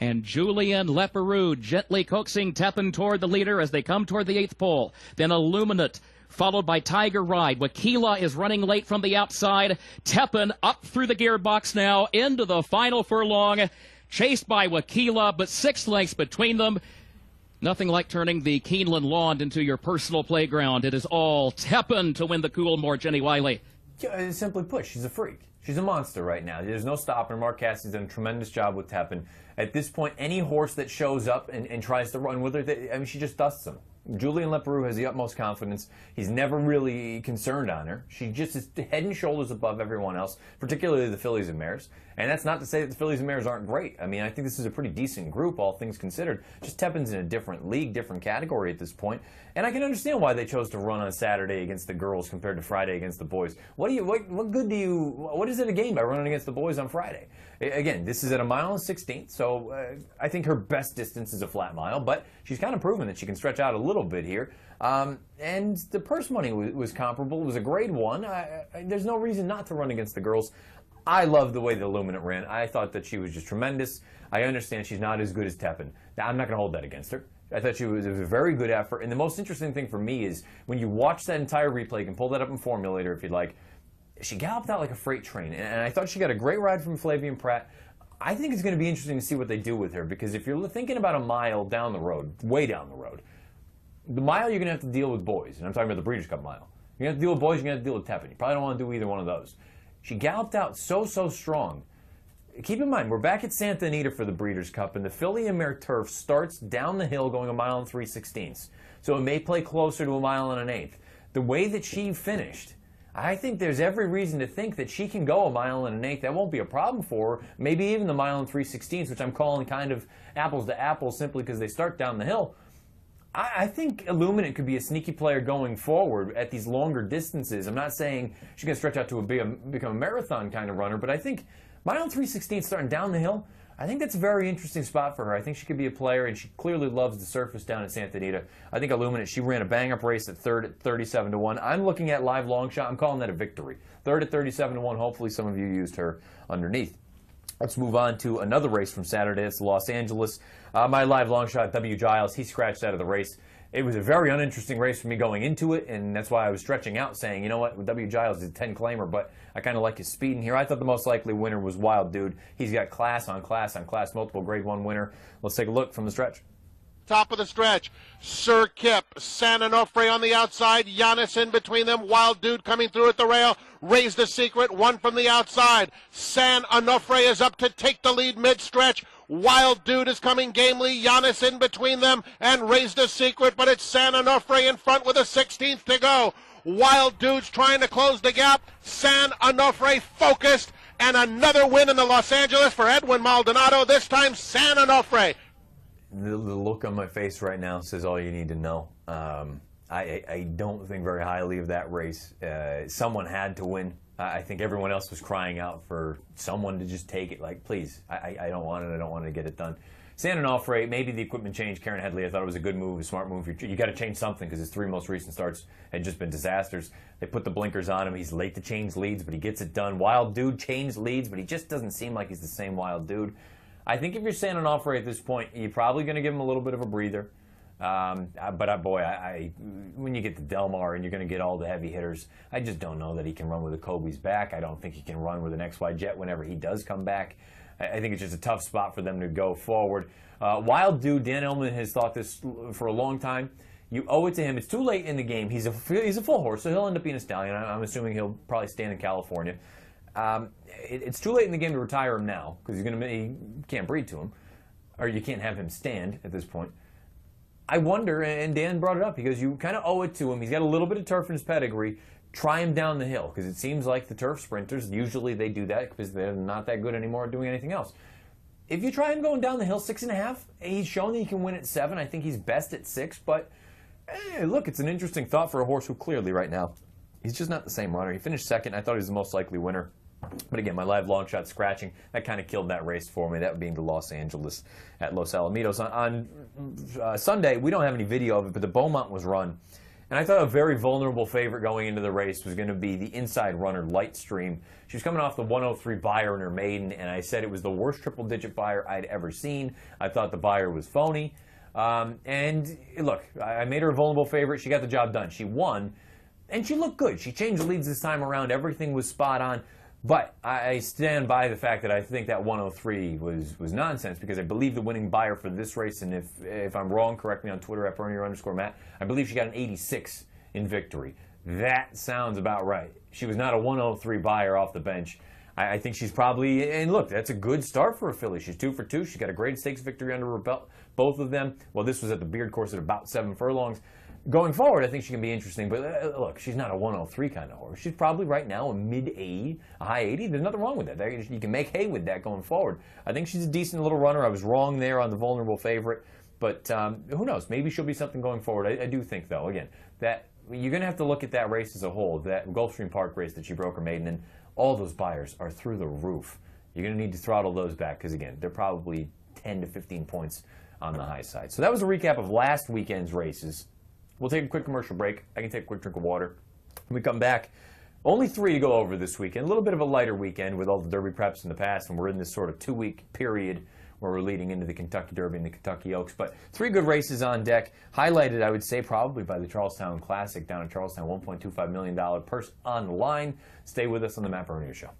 And Julian Leperoux gently coaxing Tepin toward the leader as they come toward the 8th pole. Then Illuminate, followed by Tiger Ride. Wakila is running late from the outside. Tepin up through the gearbox now into the final furlong. Chased by Wakila, but 6 lengths between them. Nothing like turning the Keeneland lawn into your personal playground. It is all Tepin to win the Coolmore, Jenny Wiley. Simply put, she's a freak. She's a monster right now. There's no stopping her. Mark Cassidy's done a tremendous job with Tepin. At this point, any horse that shows up and tries to run with her, she just dusts them. Julian Leperoux has the utmost confidence. He's never really concerned on her. She just is head and shoulders above everyone else, particularly the fillies and mares. And that's not to say that the fillies and mares aren't great. I mean, I think this is a pretty decent group, all things considered. Just Tepin's in a different league, different category at this point. And I can understand why they chose to run on Saturday against the girls compared to Friday against the boys. What is it a gain by running against the boys on Friday? Again, this is at 1.16 miles, so I think her best distance is a flat mile, but she's kind of proven that she can stretch out a little bit here. And the purse money was comparable. It was a grade 1. There's no reason not to run against the girls. I love the way the Illuminant ran. I thought that she was just tremendous. I understand she's not as good as Tepin. Now, I'm not going to hold that against her. I thought it was a very good effort. And the most interesting thing for me is when you watch that entire replay, you can pull that up in Formulator if you'd like, she galloped out like a freight train. And I thought she got a great ride from Flavien Prat. I think it's going to be interesting to see what they do with her, because if you're thinking about a mile down the road, way down the road, the mile you're going to have to deal with boys. And I'm talking about the Breeders' Cup mile. You're going to have to deal with boys, you're going to have to deal with Tepin. You probably don't want to do either one of those. She galloped out so strong. Keep in mind, we're back at Santa Anita for the Breeders' Cup, and the filly and mare turf starts down the hill going 1 3/16 miles. So it may play closer to 1 1/8 miles. The way that she finished, I think there's every reason to think that she can go 1 1/8 miles. That won't be a problem for her. Maybe even the 1 3/16 miles, which I'm calling kind of apples to apples simply because they start down the hill. I think Illuminant could be a sneaky player going forward at these longer distances. I'm not saying she's going to stretch out to become a marathon kind of runner, but I think 1 3/16 miles starting down the hill, I think that's a very interesting spot for her. I think she could be a player, and she clearly loves the surface down at Santa Anita. I think Illuminant, she ran a bang-up race at third at 37-1. I'm looking at live long shot. I'm calling that a victory. Third at 37-1. Hopefully some of you used her underneath. Let's move on to another race from Saturday. It's Los Angeles. My live long shot, W. Giles, he scratched out of the race. It was a very uninteresting race for me going into it, and that's why I was stretching out saying, you know what, W. Giles is a 10-claimer, but I kind of like his speed in here. I thought the most likely winner was Wild Dude. He's got class on class on class, multiple grade 1 winner. Let's take a look from the stretch. Top of the stretch, Sir Kip, San Onofre on the outside, Giannis in between them, Wild Dude coming through at the rail, Raise the Secret, one from the outside. San Onofre is up to take the lead mid-stretch. Wild Dude is coming gamely, Giannis in between them, and Raise the Secret, but it's San Onofre in front with a 16th to go. Wild Dude's trying to close the gap, San Onofre focused, and another win in the Los Angeles for Edwin Maldonado, this time San Onofre. The look on my face right now says all you need to know. I don't think very highly of that race. Someone had to win. I think everyone else was crying out for someone to just take it. Like, please, I don't want it. I don't want to get it done. San Onofre, maybe the equipment change. Karen Headley, I thought it was a good move, a smart move. You got to change something because his 3 most recent starts had just been disasters. They put the blinkers on him. He's late to change leads, but he gets it done. Wild Dude changed leads, but he just doesn't seem like he's the same Wild Dude. I think if you're San Onofre at this point, you're probably going to give him a little bit of a breather. But boy, when you get to Del Mar and you're going to get all the heavy hitters, I just don't know that he can run with a Kobe's back. I don't think he can run with an XY Jet whenever he does come back. I think it's just a tough spot for them to go forward. Wild Dude, Dan Illman has thought this for a long time. You owe it to him. It's too late in the game. He's a full horse, so he'll end up being a stallion. I'm assuming he'll probably stand in California. It's too late in the game to retire him now because you can't breed to him, or you can't have him stand at this point. I wonder, and Dan brought it up, because you kind of owe it to him. He's got a little bit of turf in his pedigree. Try him down the hill, because it seems like the turf sprinters, usually they do that because they're not that good anymore at doing anything else. If you try him going down the hill 6.5, he's shown that he can win at 7. I think he's best at 6, but look, it's an interesting thought for a horse who clearly right now, he's just not the same runner. He finished second. I thought he was the most likely winner. But again, my live long shot scratching, that kind of killed that race for me, that being to Los Angeles at Los Alamitos. On Sunday, we don't have any video of it, but the Beaumont was run. And I thought a very vulnerable favorite going into the race was going to be the inside runner, Lightstream. She was coming off the 103 Beyer in her maiden, and I said it was the worst triple-digit Beyer I'd ever seen. I thought the Beyer was phony. And look, I made her a vulnerable favorite. She got the job done. She won, and she looked good. She changed the leads this time around. Everything was spot on. But I stand by the fact that I think that 103 was nonsense, because I believe the winning Beyer for this race, and if I'm wrong, correct me on Twitter at Bernier_Matt, I believe she got an 86 in victory. That sounds about right. She was not a 103 Beyer off the bench. I think she's probably, and look, that's a good start for a filly. She's 2 for 2. She's got a great stakes victory under her belt, both of them. Well, this was at the Beard course at about 7 furlongs. Going forward, I think she can be interesting, but look, she's not a 103 kind of horse. She's probably right now a mid-80, a high 80. There's nothing wrong with that. You can make hay with that going forward. I think she's a decent little runner. I was wrong there on the vulnerable favorite, but who knows? Maybe she'll be something going forward. I do think, though, again, that you're going to have to look at that race as a whole, that Gulfstream Park race that she broke her maiden in. All those Beyers are through the roof. You're going to need to throttle those back because, again, they're probably 10 to 15 points on the high side. So that was a recap of last weekend's races. We'll take a quick commercial break. I can take a quick drink of water. When we come back, only 3 to go over this weekend. A little bit of a lighter weekend with all the Derby preps in the past, and we're in this sort of 2-week period where we're leading into the Kentucky Derby and the Kentucky Oaks. But 3 good races on deck, highlighted, I would say, probably by the Charlestown Classic down in Charlestown, $1.25 million purse on the line. Stay with us on the Matt Bernier Show.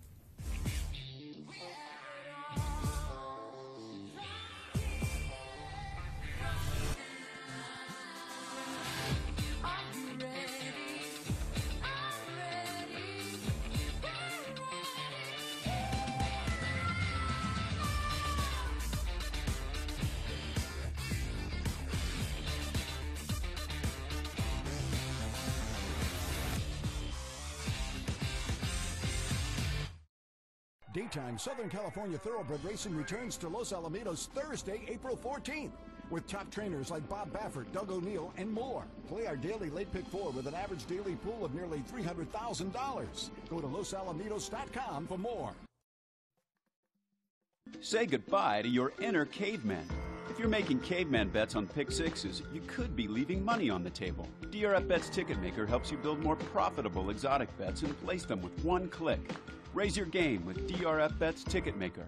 Daytime Southern California Thoroughbred Racing returns to Los Alamitos Thursday, April 14th. With top trainers like Bob Baffert, Doug O'Neill, and more. Play our daily late pick 4 with an average daily pool of nearly $300,000. Go to losalamitos.com for more. Say goodbye to your inner caveman. If you're making caveman bets on pick sixes, you could be leaving money on the table. DRF Bets Ticketmaker helps you build more profitable exotic bets and place them with one click. Raise your game with DRF Bets Ticketmaker.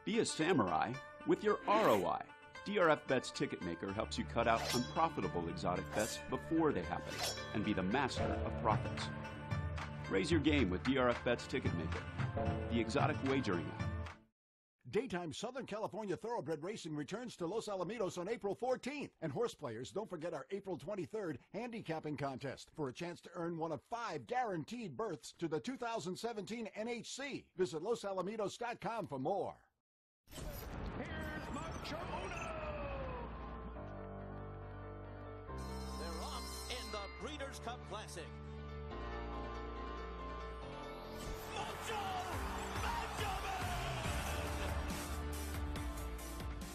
Be a samurai with your ROI. DRF Bets Ticketmaker helps you cut out unprofitable exotic bets before they happen and be the master of profits. Raise your game with DRF Bets Ticketmaker, the exotic wagering app. Daytime Southern California Thoroughbred Racing returns to Los Alamitos on April 14th. And horse players, don't forget our April 23rd handicapping contest for a chance to earn one of 5 guaranteed berths to the 2017 NHC. Visit losalamitos.com for more. Here's Macho Uno. They're off in the Breeders' Cup Classic. Macho!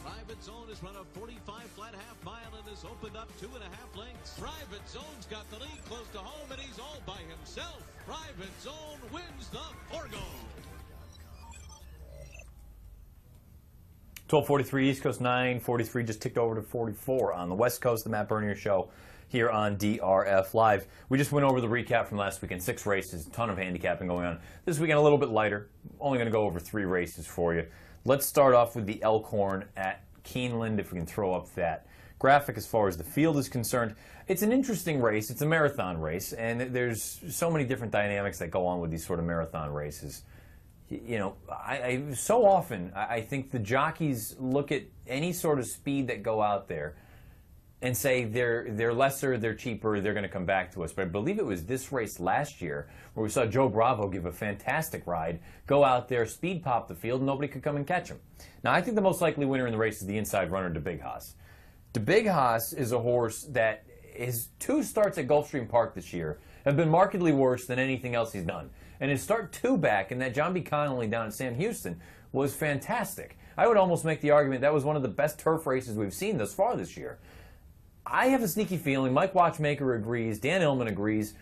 Private Zone has run a 45 flat half mile and has opened up 2.5 lengths. Private Zone's got the lead close to home, and he's all by himself. Private Zone wins the Forgo. 12:43 East Coast, 9:43 just ticked over to 44 on the West Coast. The Matt Bernier Show here on DRF Live. We just went over the recap from last weekend. 6 races, a ton of handicapping going on. This weekend a little bit lighter. Only going to go over 3 races for you. Let's start off with the Elkhorn at Keeneland, if we can throw up that graphic as far as the field is concerned. It's an interesting race. It's a marathon race, and there's so many different dynamics that go on with these sort of marathon races. You know, so often I think the jockeys look at any sort of speed that go out there, and say they're lesser, they're cheaper, they're going to come back to us. But I believe it was this race last year where we saw Joe Bravo give a fantastic ride, go out there, speed pop the field, and nobody could come and catch him. Now, I think the most likely winner in the race is the inside runner, De Big Haas. De Big Haas is a horse that his 2 starts at Gulfstream Park this year have been markedly worse than anything else he's done. And his start 2 back in that John B. Connolly down at Sam Houston was fantastic. I would almost make the argument that was one of the best turf races we've seen thus far this year. I have a sneaky feeling, Mike Watchmaker agrees, Dan Illman agrees,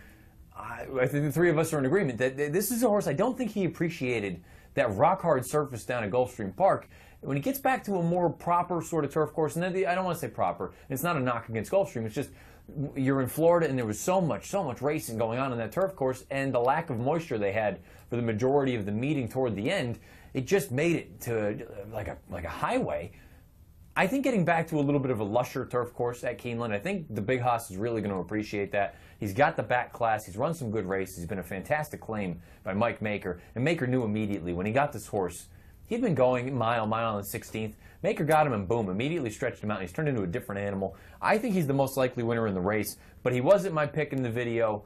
I think the 3 of us are in agreement that this is a horse I don't think he appreciated that rock-hard surface down at Gulfstream Park. When he gets back to a more proper sort of turf course, and I don't want to say proper, it's not a knock against Gulfstream, it's just you're in Florida and there was so much racing going on in that turf course, and the lack of moisture they had for the majority of the meeting toward the end, it just made it to like a highway. I think getting back to a little bit of a lusher turf course at Keeneland, I think the Big Haas is really going to appreciate that. He's got the back class. He's run some good races. He's been a fantastic claim by Mike Maker. And Maker knew immediately when he got this horse, he'd been going mile on the 16th. Maker got him and boom, immediately stretched him out. And he's turned into a different animal. I think he's the most likely winner in the race, but he wasn't my pick in the video.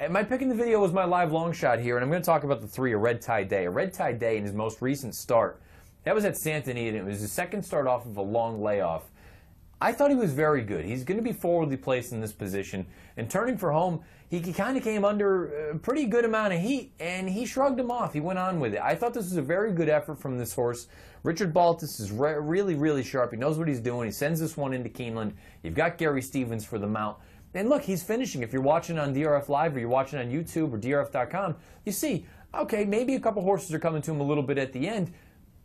My pick in the video was my live long shot here, and I'm going to talk about the 3, A Red Tie Day. A Red Tie Day in his most recent start. That was at Santa Anita, and it was his second start off of a long layoff. I thought he was very good. He's going to be forwardly placed in this position. And turning for home, he kind of came under a pretty good amount of heat, and he shrugged him off. He went on with it. I thought this was a very good effort from this horse. Richard Baltus is really sharp. He knows what he's doing. He sends this one into Keeneland. You've got Gary Stevens for the mount. And look, he's finishing. If you're watching on DRF Live or you're watching on YouTube or DRF.com, you see, okay, maybe a couple horses are coming to him a little bit at the end,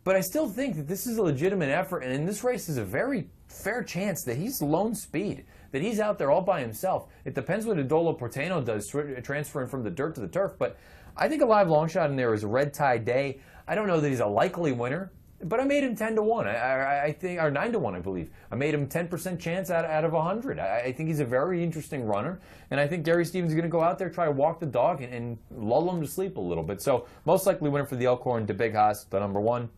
but I still think that this is a legitimate effort, and in this race is a very fair chance that he's lone speed, that he's out there all by himself. It depends what Adolo Porteno does, transferring from the dirt to the turf, but I think a live long shot in there is A Red Tie Day. I don't know that he's a likely winner, but I made him 10-1. I think, or 9-1, I believe. I made him 10% chance out of 100. I think he's a very interesting runner, and I think Gary Stevens is going to go out there, try to walk the dog, and lull him to sleep a little bit. So most likely winner for the Elkhorn, De Big Haas, the number 1.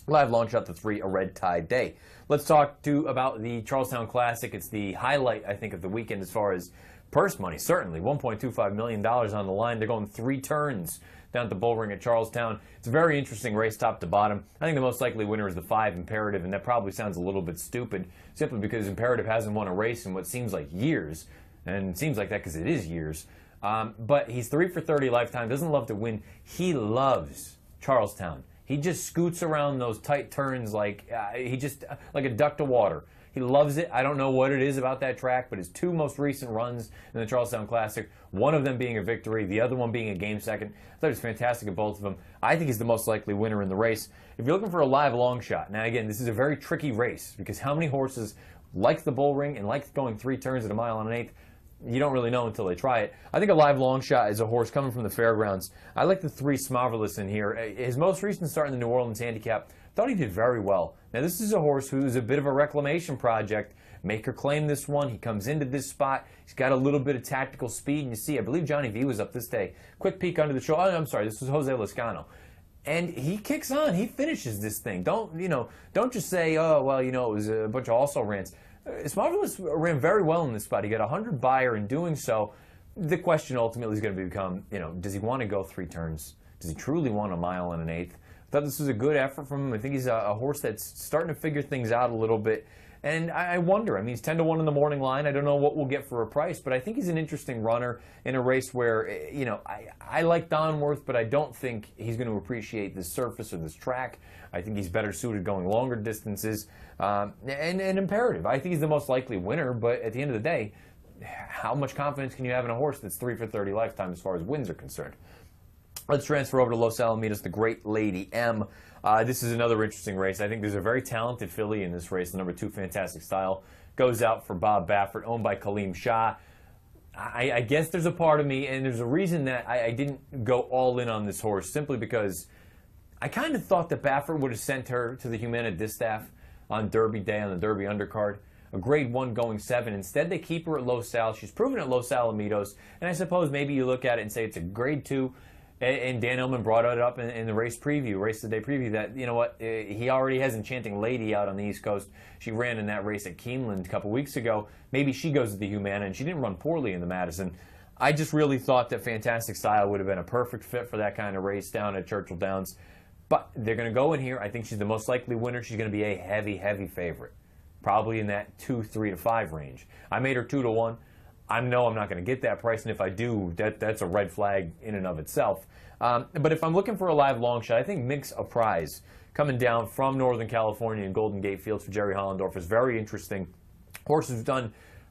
Live long shot, the 3, A Red Tie Day. Let's talk about the Charlestown Classic. It's the highlight, I think, of the weekend as far as purse money. Certainly, $1.25 million on the line. They're going 3 turns down at the Bull Ring at Charlestown. It's a very interesting race top to bottom. I think the most likely winner is the 5, Imperative, and that probably sounds a little bit stupid, simply because Imperative hasn't won a race in what seems like years, and it seems like that because it is years. But he's 3 for 30 lifetime, doesn't love to win. He loves Charlestown. He just scoots around those tight turns like like a duck to water. He loves it. I don't know what it is about that track, but his 2 most recent runs in the Charlestown Classic, one of them being a victory, the other one being a game second. I thought he was fantastic at both of them. I think he's the most likely winner in the race. If you're looking for a live long shot, now again, this is a very tricky race because how many horses like the Bull Ring and like going 3 turns at a mile and an eighth? You don't really know until they try it. I think a live long shot is a horse coming from the fairgrounds. I like the 3, Smoverless in here. His most recent start in the New Orleans Handicap, thought he did very well. Now this is a horse who's a bit of a reclamation project. Maker claimed this one. He comes into this spot. He's got a little bit of tactical speed. And you see, I believe Johnny V was up this day. Quick peek under the shoulder. Oh, I'm sorry, this was Jose Lascano. And he kicks on. He finishes this thing. Don't just say, oh, well, it was a bunch of also rants. Smoverless ran very well in this spot. He got 100 buyer in doing so. The question ultimately is going to become, does he want to go 3 turns? Does he truly want a mile and an eighth? I thought this was a good effort from him. I think he's a horse that's starting to figure things out a little bit. And I wonder, he's 10-1 in the morning line. I don't know what we'll get for a price, but I think he's an interesting runner in a race where, I like Donworth, but I don't think he's going to appreciate this surface or this track. I think he's better suited going longer distances. And Imperative, I think he's the most likely winner, but at the end of the day, how much confidence can you have in a horse that's 3 for 30 lifetime as far as wins are concerned? Let's transfer over to Los Alamitos, the Great Lady M. This is another interesting race. I think there's a very talented filly in this race. The number 2, Fantastic Style, goes out for Bob Baffert, owned by Kaleem Shah. I guess there's a part of me, and there's a reason that I didn't go all in on this horse, simply because I kind of thought that Baffert would have sent her to the Humana Distaff on Derby Day, on the Derby undercard. A grade 1 going 7. Instead, they keep her at Los Al. She's proven at Los Alamitos, and I suppose maybe you look at it and say it's a grade 2. And Dan Illman brought it up in the race preview, race of the day preview, that, you know what, he already has Enchanting Lady out on the East Coast. She ran in that race at Keeneland a couple weeks ago. Maybe she goes to the Humana, and she didn't run poorly in the Madison. I just really thought that Fantastic Style would have been a perfect fit for that kind of race down at Churchill Downs. But they're going to go in here. I think she's the most likely winner. She's going to be a heavy, heavy favorite, probably in that 2, 3 to 5 range. I made her 2 to 1. I know I'm not going to get that price, and if I do, that's a red flag in and of itself. But if I'm looking for a live long shot, I think Minx a Prize, coming down from Northern California and Golden Gate Fields for Jerry Hollendorf, is very interesting. Horse has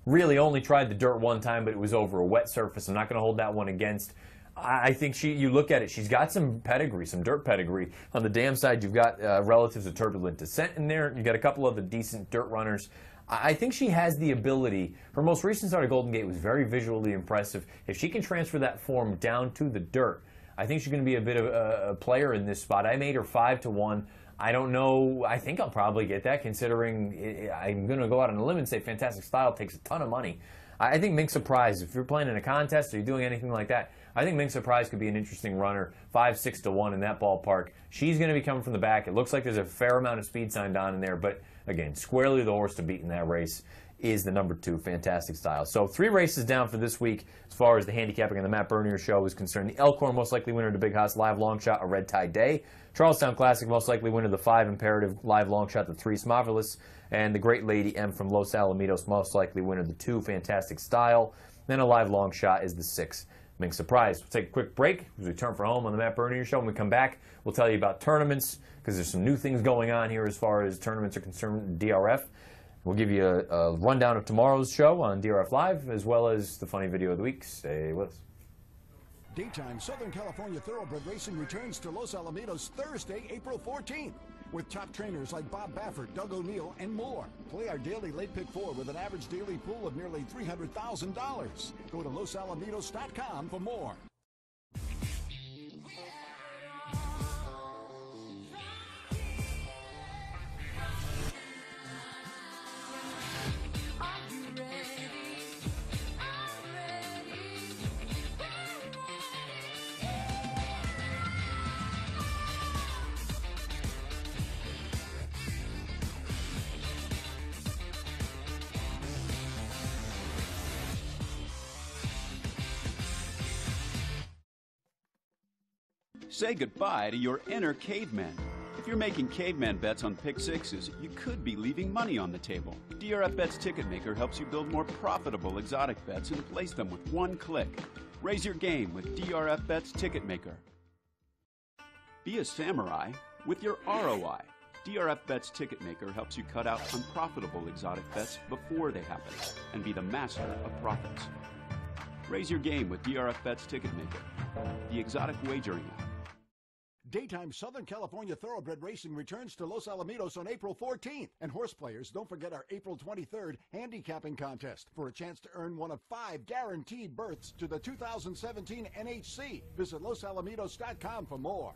really only tried the dirt one time, but it was over a wet surface. I'm not going to hold that one against. I think you look at it, she's got some pedigree, some dirt pedigree. On the dam side, you've got relatives of Turbulent Descent in there. You've got a couple of the decent dirt runners. I think she has the ability. Her most recent start at Golden Gate was very visually impressive. If she can transfer that form down to the dirt, I think she's going to be a bit of a player in this spot. I made her 5 to 1. I don't know. I think I'll probably get that, considering I'm going to go out on a limb and say Fantastic Style takes a ton of money. I think Minx a Prize, if you're playing in a contest or you're doing anything like that, I think Minx a Prize could be an interesting runner, 5, 6 to 1 in that ballpark. She's going to be coming from the back. It looks like there's a fair amount of speed signed on in there, but again, squarely the horse to beat in that race is the number 2, Fantastic Style. So 3 races down for this week as far as the handicapping on the Matt Bernier Show is concerned. The Elkhorn most likely winner of the Big House Live Long Shot, a Red Tide Day. Charlestown Classic most likely winner of the 5 Imperative Live Long Shot, the 3 Smophilus. And the Great Lady M from Los Alamitos most likely winner of the 2 Fantastic Style. Then a live long shot is the 6 Minx a Prize. We'll take a quick break as we turn for home on the Matt Bernier Show. When we come back, we'll tell you about tournaments, because there's some new things going on here as far as tournaments are concerned, DRF. We'll give you a rundown of tomorrow's show on DRF Live, as well as the funny video of the week. Stay with us. Daytime Southern California Thoroughbred Racing returns to Los Alamitos Thursday, April 14th. With top trainers like Bob Baffert, Doug O'Neill, and more. Play our daily late pick 4 with an average daily pool of nearly $300,000. Go to losalamitos.com for more. Say goodbye to your inner caveman. If you're making caveman bets on pick sixes, you could be leaving money on the table. DRF Bets Ticket Maker helps you build more profitable exotic bets and place them with one click. Raise your game with DRF Bets Ticket Maker. Be a samurai with your ROI. DRF Bets Ticket Maker helps you cut out unprofitable exotic bets before they happen and be the master of profits. Raise your game with DRF Bets Ticket Maker, the exotic wagering app. Daytime Southern California Thoroughbred Racing returns to Los Alamitos on April 14th. And horse players, don't forget our April 23rd handicapping contest for a chance to earn one of 5 guaranteed berths to the 2017 NHC. Visit losalamitos.com for more.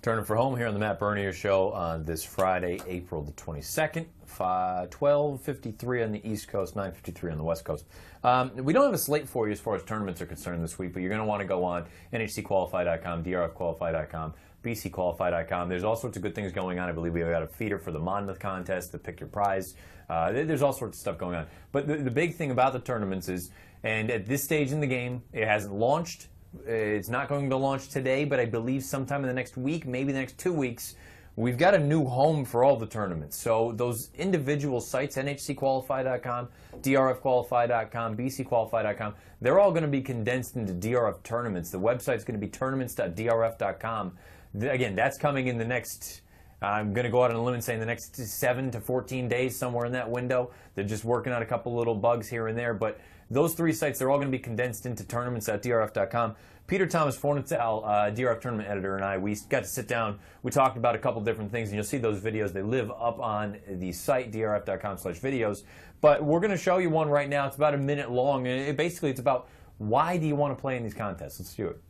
Turning for home here on the Matt Bernier Show on this Friday, April the 22nd, 12:53 on the East Coast, 9:53 on the West Coast. We don't have a slate for you as far as tournaments are concerned this week, but you're going to want to go on nhcqualify.com, drfqualify.com, bcqualify.com. There's all sorts of good things going on. I believe we've got a feeder for the Monmouth contest, the Pick Your Prize. There's all sorts of stuff going on. But the big thing about the tournaments is, and at this stage in the game, it hasn't launched. It's not going to launch today, but I believe sometime in the next week, maybe the next 2 weeks, we've got a new home for all the tournaments. So those individual sites, nhcqualify.com, drfqualify.com, bcqualify.com, they're all going to be condensed into DRF tournaments. The website's going to be tournaments.drf.com. Again, that's coming in the next, I'm going to go out on a limb and say in the next 7 to 14 days, somewhere in that window. They're just working out a couple little bugs here and there, but those 3 sites, they're all going to be condensed into tournaments.drf.com. Peter Thomas Fornatale, DRF tournament editor, and I, we got to sit down. We talked about a couple different things, and you'll see those videos. They live up on the site, drf.com/videos. But we're going to show you one right now. It's about a minute long, and basically it's about why do you want to play in these contests. Let's do it.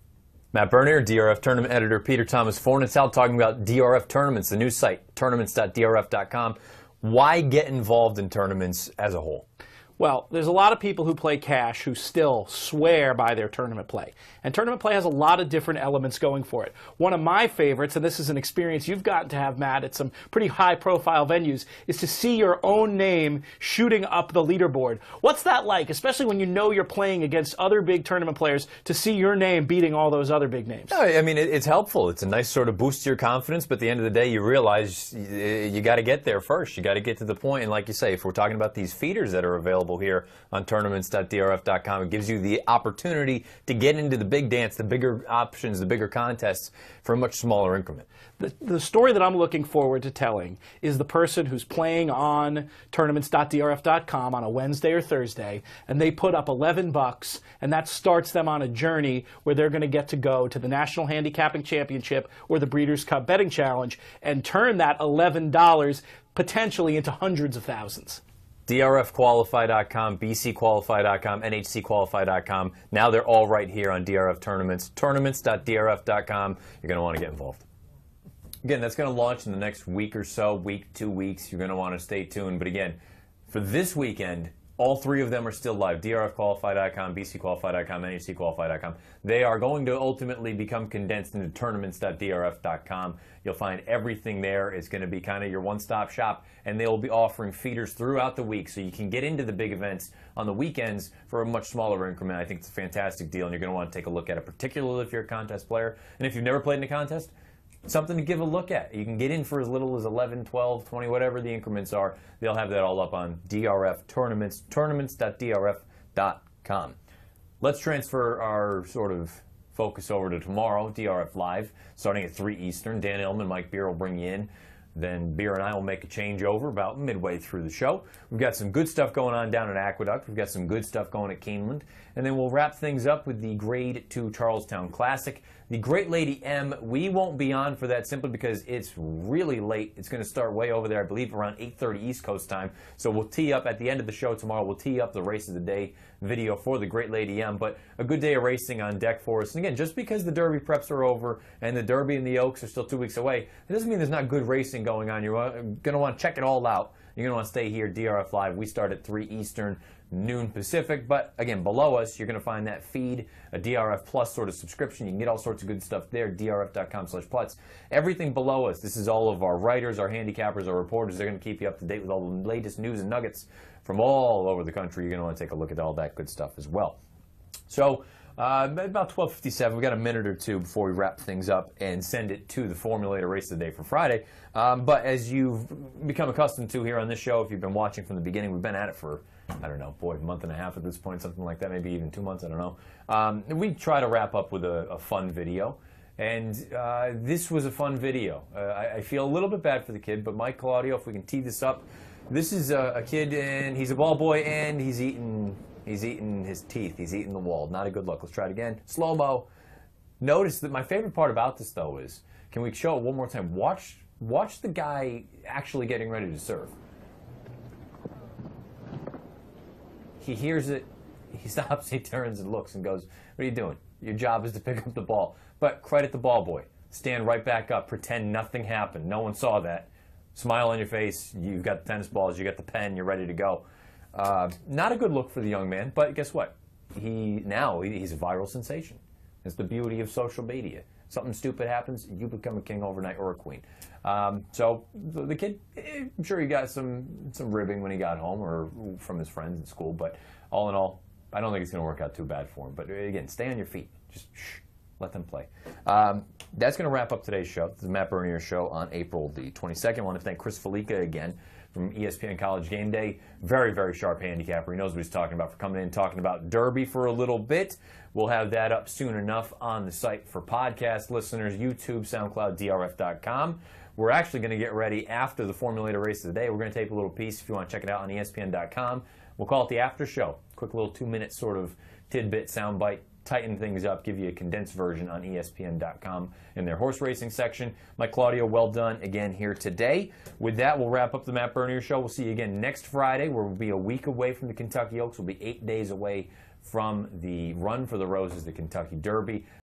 Matt Bernier, DRF tournament editor, Peter Thomas Fornatale, talking about DRF tournaments, the new site, tournaments.drf.com. Why get involved in tournaments as a whole? Well, there's a lot of people who play cash who still swear by their tournament play. And tournament play has a lot of different elements going for it. One of my favorites, and this is an experience you've gotten to have, Matt, at some pretty high-profile venues, is to see your own name shooting up the leaderboard. What's that like, especially when you know you're playing against other big tournament players, to see your name beating all those other big names? No, I mean, it's helpful. It's a nice sort of boost to your confidence, but at the end of the day, you realize you got to get there first. You got to get to the point, and like you say, if we're talking about these feeders that are available here on tournaments.drf.com. It gives you the opportunity to get into the big dance, the bigger options, the bigger contests for a much smaller increment. The story that I'm looking forward to telling is the person who's playing on tournaments.drf.com on a Wednesday or Thursday, and they put up $11, and that starts them on a journey where they're going to get to go to the National Handicapping Championship or the Breeders' Cup Betting Challenge and turn that $11 potentially into hundreds of thousands. DRFqualify.com, BCqualify.com, NHCqualify.com. Now they're all right here on DRF Tournaments. Tournaments.drf.com. You're going to want to get involved. Again, that's going to launch in the next week or so, week, 2 weeks. You're going to want to stay tuned. But again, for this weekend, all three of them are still live. DRFqualify.com, BCqualify.com, NHCqualify.com. They are going to ultimately become condensed into tournaments.drf.com. You'll find everything there. It's going to be kind of your one-stop shop, and they will be offering feeders throughout the week, so you can get into the big events on the weekends for a much smaller increment. I think it's a fantastic deal, and you're going to want to take a look at it, particularly if you're a contest player. And if you've never played in a contest, something to give a look at. You can get in for as little as 11, 12, 20, whatever the increments are. They'll have that all up on DRF Tournaments, tournaments.drf.com. Let's transfer our sort of focus over to tomorrow, DRF Live, starting at 3 Eastern. Dan Illman, Mike Beer will bring you in. Then Beer and I will make a changeover about midway through the show. We've got some good stuff going on down at Aqueduct. We've got some good stuff going at Keeneland. And then we'll wrap things up with the Grade 2 Charlestown Classic. The Great Lady M, we won't be on for that simply because it's really late. It's going to start way over there, I believe, around 8:30 East Coast time. So we'll tee up at the end of the show tomorrow. We'll tee up the Race of the Day video for the Great Lady M. But a good day of racing on deck for us. And again, just because the Derby preps are over and the Derby and the Oaks are still 2 weeks away, it doesn't mean there's not good racing going on. You're going to want to check it all out. You're going to want to stay here, DRF Live. We start at 3 Eastern, noon Pacific. But again, below us, you're going to find that feed, a DRF Plus sort of subscription. You can get all sorts of good stuff there, drf.com/plus. Everything below us, this is all of our writers, our handicappers, our reporters. They're going to keep you up to date with all the latest news and nuggets from all over the country. You're going to want to take a look at all that good stuff as well. So, about 12:57, we've got a minute or two before we wrap things up and send it to the Formulator Race of the Day for Friday. But as you've become accustomed to here on this show, if you've been watching from the beginning, we've been at it for, I don't know, boy, a month and a half at this point, something like that, maybe even 2 months, I don't know. We try to wrap up with a fun video. And this was a fun video. I feel a little bit bad for the kid, but Mike Claudio, if we can tee this up. This is a kid, and he's a ball boy, and he's eating his teeth. He's eating the wall. Not a good look. Let's try it again. Slow-mo. Notice that my favorite part about this, though, is, can we show it one more time? Watch the guy actually getting ready to serve. He hears it. He stops, he turns and looks and goes, what are you doing? Your job is to pick up the ball. But credit the ball boy. Stand right back up. Pretend nothing happened. No one saw that. Smile on your face. You've got the tennis balls. You got the pen. You're ready to go. Not a good look for the young man, but guess what? He's a viral sensation. It's the beauty of social media. Something stupid happens, you become a king overnight or a queen. So the kid, I'm sure he got some ribbing when he got home or from his friends in school, but all in all, I don't think it's going to work out too bad for him. But again, stay on your feet. Just let them play. That's going to wrap up today's show. This is the Matt Bernier Show on April the 22nd. I want to thank Chris Felica again from ESPN College Game Day. Very, very sharp handicapper. He knows what he's talking about, for coming in talking about Derby for a little bit. We'll have that up soon enough on the site for podcast listeners, YouTube, SoundCloud, DRF.com. We're actually going to get ready after the Formulator Race of the Day. We're going to tape a little piece if you want to check it out on ESPN.com. We'll call it the After Show. Quick little 2-minute sort of tidbit soundbite. Tighten things up, give you a condensed version on ESPN.com in their horse racing section. Mike Claudio, well done again here today. With that, we'll wrap up the Matt Bernier Show. We'll see you again next Friday, where we'll be a week away from the Kentucky Oaks. We'll be 8 days away from the Run for the Roses, the Kentucky Derby.